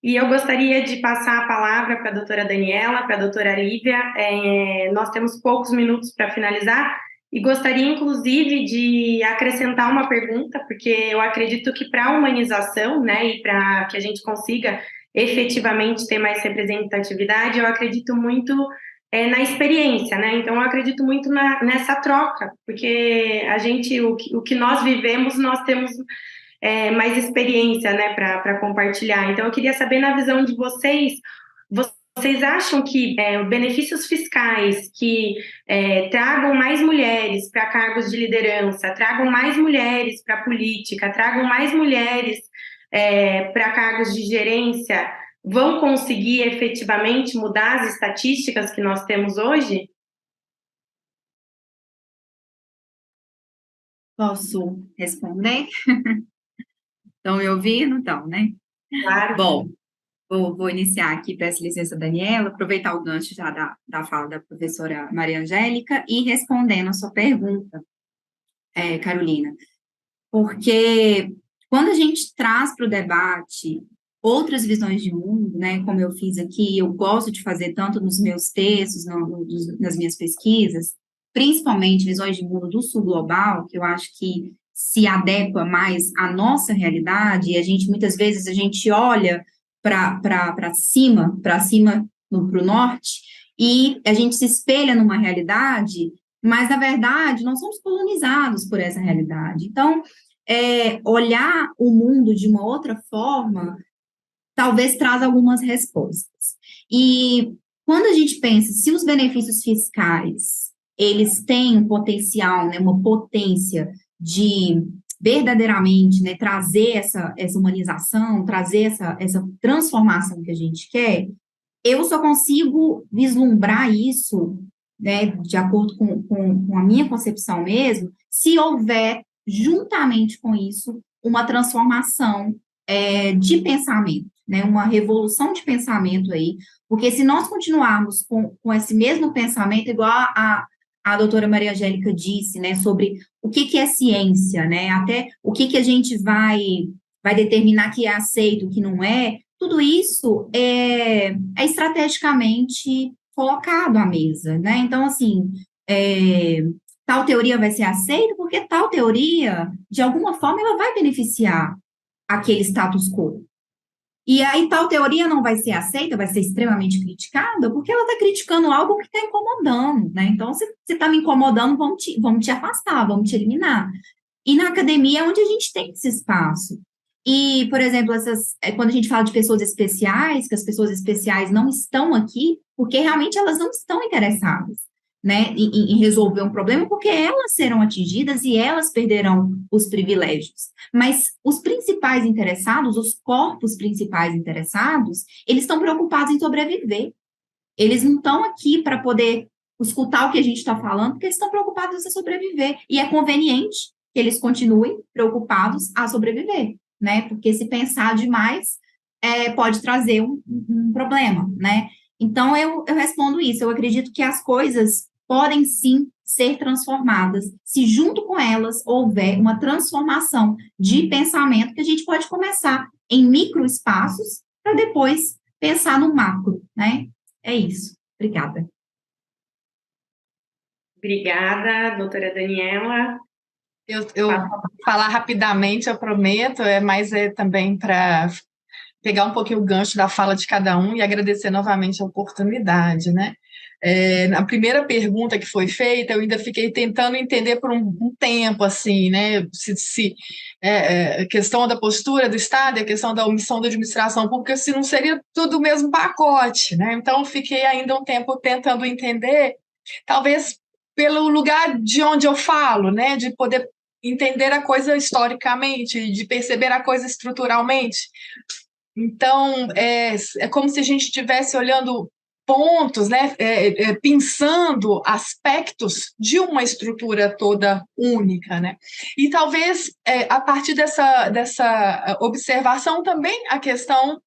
E eu gostaria de passar a palavra para a doutora Daniela, para a doutora Lívia. Nós temos poucos minutos para finalizar, e gostaria, inclusive, de acrescentar uma pergunta, porque eu acredito que para a humanização, né, e para que a gente consiga efetivamente ter mais representatividade, eu acredito muito na experiência, né? Então, eu acredito muito nessa troca, porque o que nós vivemos, nós temos mais experiência, né, para compartilhar. Então, eu queria saber, na visão de vocês acham que benefícios fiscais que tragam mais mulheres para cargos de liderança, tragam mais mulheres para a política, tragam mais mulheres para cargos de gerência, vão conseguir efetivamente mudar as estatísticas que nós temos hoje? Posso responder? Estão me ouvindo? Então, né? Claro. Bom, vou iniciar aqui, peço licença, Daniela, aproveitar o gancho já da fala da professora Maria Angélica e respondendo a sua pergunta, Carolina, porque quando a gente traz para o debate outras visões de mundo, né, como eu fiz aqui, eu gosto de fazer tanto nos meus textos, nas minhas pesquisas, principalmente visões de mundo do sul global, que eu acho que se adequa mais à nossa realidade, e muitas vezes a gente olha para cima, para o norte, e a gente se espelha numa realidade, mas, na verdade, nós somos colonizados por essa realidade. Então, olhar o mundo de uma outra forma talvez traz algumas respostas. E quando a gente pensa, se os benefícios fiscais, eles têm um potencial, né, uma potência de verdadeiramente, né, trazer essa humanização, trazer essa transformação que a gente quer, eu só consigo vislumbrar isso, né, de acordo com a minha concepção mesmo, se houver, juntamente com isso, uma transformação de pensamento, né, uma revolução de pensamento aí, porque se nós continuarmos com esse mesmo pensamento, igual a doutora Maria Angélica disse, né, sobre o que é ciência, né, até o que a gente vai determinar que é aceito, o que não é, tudo isso é estrategicamente colocado à mesa, né, então, assim, tal teoria vai ser aceita porque tal teoria, de alguma forma, ela vai beneficiar aquele status quo. E aí tal teoria não vai ser aceita, vai ser extremamente criticada, porque ela está criticando algo que está incomodando, né? Então, se está me incomodando, vamos te afastar, vamos te eliminar. E na academia é onde a gente tem esse espaço. E, por exemplo, quando a gente fala de pessoas especiais, que as pessoas especiais não estão aqui, porque realmente elas não estão interessadas, né, em resolver um problema, porque elas serão atingidas e elas perderão os privilégios. Mas os principais interessados, os corpos principais interessados, eles estão preocupados em sobreviver. Eles não estão aqui para poder escutar o que a gente está falando, porque eles estão preocupados em sobreviver. E é conveniente que eles continuem preocupados a sobreviver, né? Porque se pensar demais, pode trazer um problema, né? Então, eu respondo isso. Eu acredito que as coisas podem, sim, ser transformadas, se junto com elas houver uma transformação de pensamento, que a gente pode começar em microespaços para depois pensar no macro, né? É isso. Obrigada. Obrigada, doutora Daniela. Eu falar rapidamente, eu prometo, mas também para pegar um pouquinho o gancho da fala de cada um e agradecer novamente a oportunidade, né? Na primeira pergunta que foi feita, eu ainda fiquei tentando entender por um tempo, assim, né? A questão da postura do Estado e a questão da omissão da administração pública, se não seria tudo o mesmo pacote, né? Então, fiquei ainda um tempo tentando entender, talvez pelo lugar de onde eu falo, né? De poder entender a coisa historicamente, de perceber a coisa estruturalmente. Então, é como se a gente estivesse olhando pontos, né, pensando aspectos de uma estrutura toda única, né? E talvez, a partir dessa observação também, a questão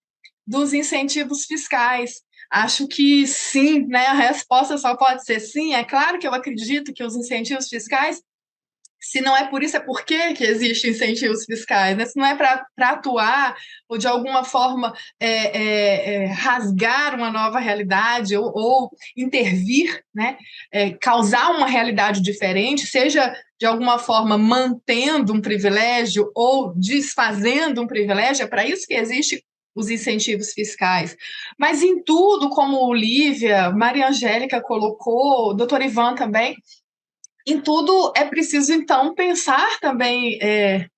dos incentivos fiscais. Acho que sim, né? A resposta só pode ser sim. É claro que eu acredito que os incentivos fiscais, se não é por isso, é por que existem incentivos fiscais, né? Se não é para atuar ou, de alguma forma, rasgar uma nova realidade ou intervir, né? Causar uma realidade diferente, seja, de alguma forma, mantendo um privilégio ou desfazendo um privilégio, é para isso que existe os incentivos fiscais. Mas em tudo, como Lívia, Maria Angélica colocou, o doutor Ivan também, em tudo é preciso, então, pensar também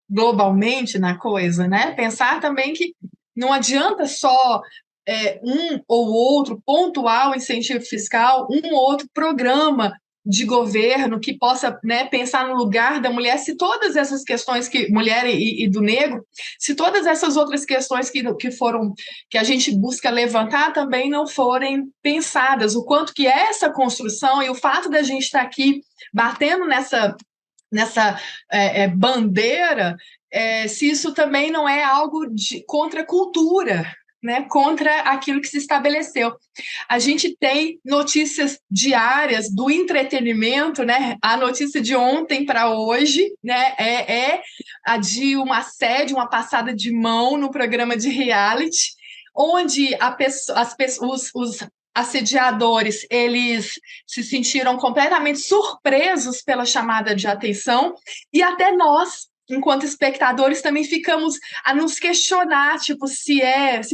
globalmente na coisa, né? Pensar também que não adianta só um ou outro pontual incentivo fiscal, um ou outro programa de governo que possa, né, pensar no lugar da mulher, se todas essas questões mulher e do negro, se todas essas outras questões que a gente busca levantar também não forem pensadas, o quanto que essa construção e o fato da gente estar aqui batendo bandeira, se isso também não é algo contra a cultura, né, contra aquilo que se estabeleceu. A gente tem notícias diárias do entretenimento, né? A notícia de ontem para hoje, né, é a de um assédio, uma passada de mão no programa de reality, onde os assediadores, eles se sentiram completamente surpresos pela chamada de atenção, e até nós, enquanto espectadores, também ficamos a nos questionar, tipo, se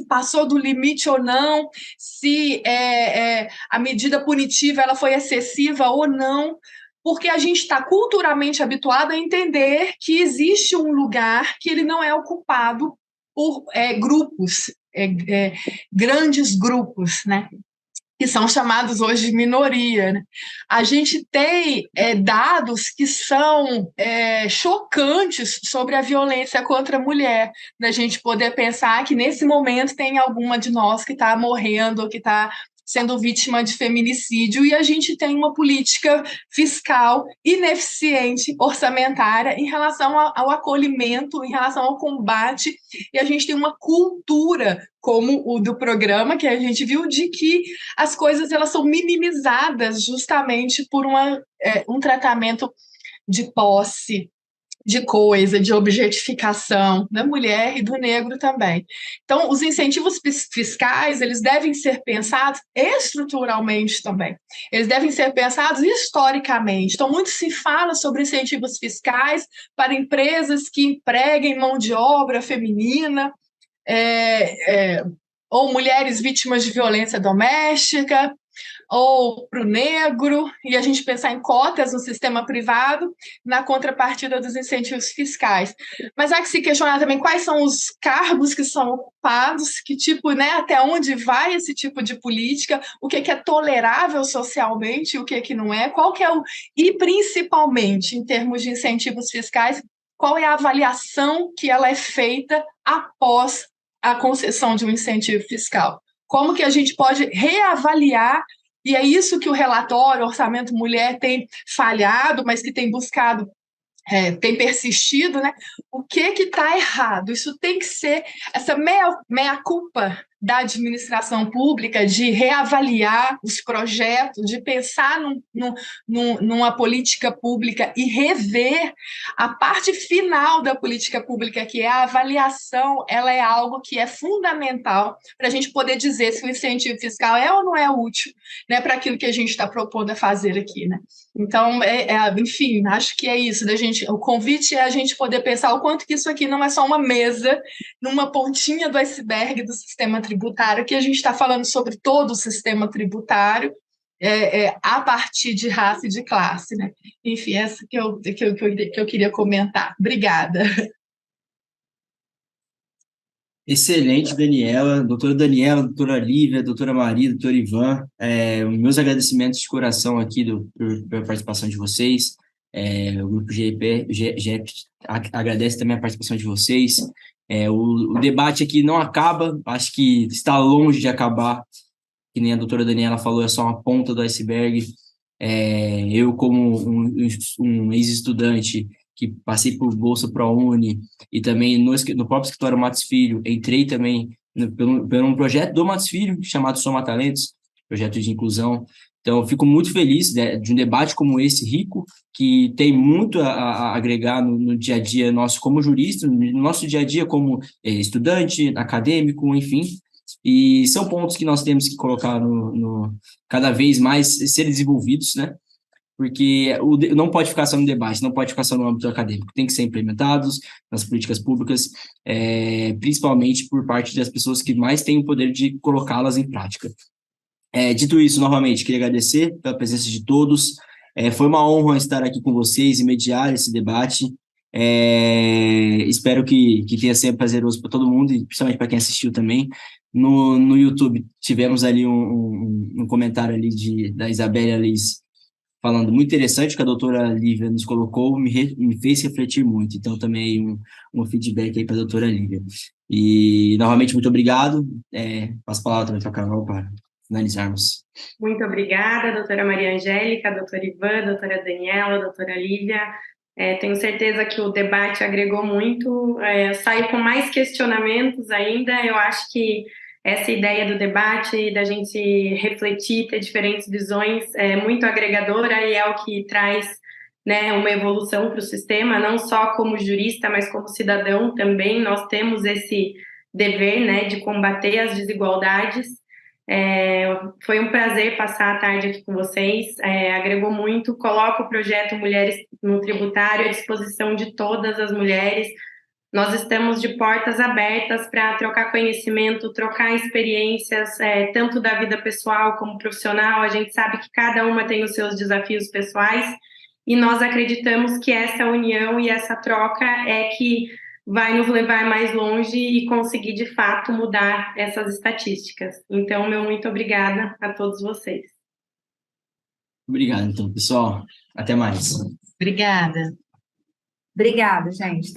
passou do limite ou não, se a medida punitiva ela foi excessiva ou não, porque a gente está culturalmente habituado a entender que existe um lugar que ele não é ocupado por grupos, grandes grupos, né? Que são chamados hoje de minoria, né? A gente tem dados que são chocantes sobre a violência contra a mulher, da gente poder pensar que nesse momento tem alguma de nós que está morrendo, ou que está sendo vítima de feminicídio, e a gente tem uma política fiscal ineficiente, orçamentária, em relação ao acolhimento, em relação ao combate, e a gente tem uma cultura, como o do programa, que a gente viu, de que as coisas elas são minimizadas justamente por um tratamento de posse, de coisa, de objetificação da mulher e do negro também. Então, os incentivos fiscais, eles devem ser pensados estruturalmente também. Eles devem ser pensados historicamente. Então, muito se fala sobre incentivos fiscais para empresas que empreguem mão de obra feminina, ou mulheres vítimas de violência doméstica, ou para o negro, e a gente pensar em cotas no sistema privado, na contrapartida dos incentivos fiscais. Mas há que se questionar também quais são os cargos que são ocupados, que tipo, né, até onde vai esse tipo de política, o que é tolerável socialmente, o que é que não é, e principalmente, em termos de incentivos fiscais, qual é a avaliação que ela é feita após a concessão de um incentivo fiscal. Como que a gente pode reavaliar, e é isso que o relatório Orçamento Mulher tem falhado, mas que tem buscado, tem persistido, né? O que está errado? Isso tem que ser essa meia-culpa da administração pública, de reavaliar os projetos, de pensar numa política pública e rever a parte final da política pública, que é a avaliação. Ela é algo que é fundamental para a gente poder dizer se o incentivo fiscal é ou não é útil, né, para aquilo que a gente está propondo a fazer aqui, né? Então, enfim, acho que é isso. O convite é a gente poder pensar o quanto que isso aqui não é só uma mesa, numa pontinha do iceberg do sistema tributário, que a gente está falando sobre todo o sistema tributário, a partir de raça e de classe, né? Enfim, essa que eu queria comentar. Obrigada. Excelente, Daniela, doutora Lívia, doutora Maria, doutor Ivan, meus agradecimentos de coração aqui pela participação de vocês, o Grupo GEP agradece também a participação de vocês, o debate aqui não acaba, acho que está longe de acabar, que nem a doutora Daniela falou, é só uma ponta do iceberg. Eu, como um ex-estudante, que passei por Bolsa ProUni e também no próprio escritório Matos Filho, entrei também por um projeto do Matos Filho, chamado Soma Talentos, projeto de inclusão. Então, eu fico muito feliz de um debate como esse, rico, que tem muito a agregar no dia a dia nosso como jurista, no nosso dia a dia como estudante, acadêmico, enfim. E são pontos que nós temos que colocar cada vez mais ser desenvolvidos, né? Porque não pode ficar só no debate, não pode ficar só no âmbito acadêmico, tem que ser implementados nas políticas públicas, principalmente por parte das pessoas que mais têm o poder de colocá-las em prática. Dito isso, novamente, queria agradecer pela presença de todos, foi uma honra estar aqui com vocês e mediar esse debate, espero que tenha sido prazeroso para todo mundo, e principalmente para quem assistiu também. No YouTube, tivemos ali um comentário ali da Isabela Liz, falando muito interessante, que a doutora Lívia nos colocou, me fez refletir muito. Então, também um feedback aí para a doutora Lívia. E, novamente, muito obrigado. Passo a palavra também para a Carol para finalizarmos. Muito obrigada, doutora Maria Angélica, doutora Ivan, doutora Daniela, doutora Lívia. Tenho certeza que o debate agregou muito, saio com mais questionamentos ainda. Eu acho que essa ideia do debate, da gente refletir, ter diferentes visões, é muito agregadora e é o que traz, né, uma evolução para o sistema, não só como jurista, mas como cidadão também. Nós temos esse dever, né, de combater as desigualdades. Foi um prazer passar a tarde aqui com vocês, agregou muito. Coloco o projeto Mulheres no Tributário à disposição de todas as mulheres. Nós estamos de portas abertas para trocar conhecimento, trocar experiências, tanto da vida pessoal como profissional. A gente sabe que cada uma tem os seus desafios pessoais e nós acreditamos que essa união e essa troca é que vai nos levar mais longe e conseguir, de fato, mudar essas estatísticas. Então, meu muito obrigada a todos vocês. Obrigado, então, pessoal. Até mais. Obrigada. Obrigada, gente.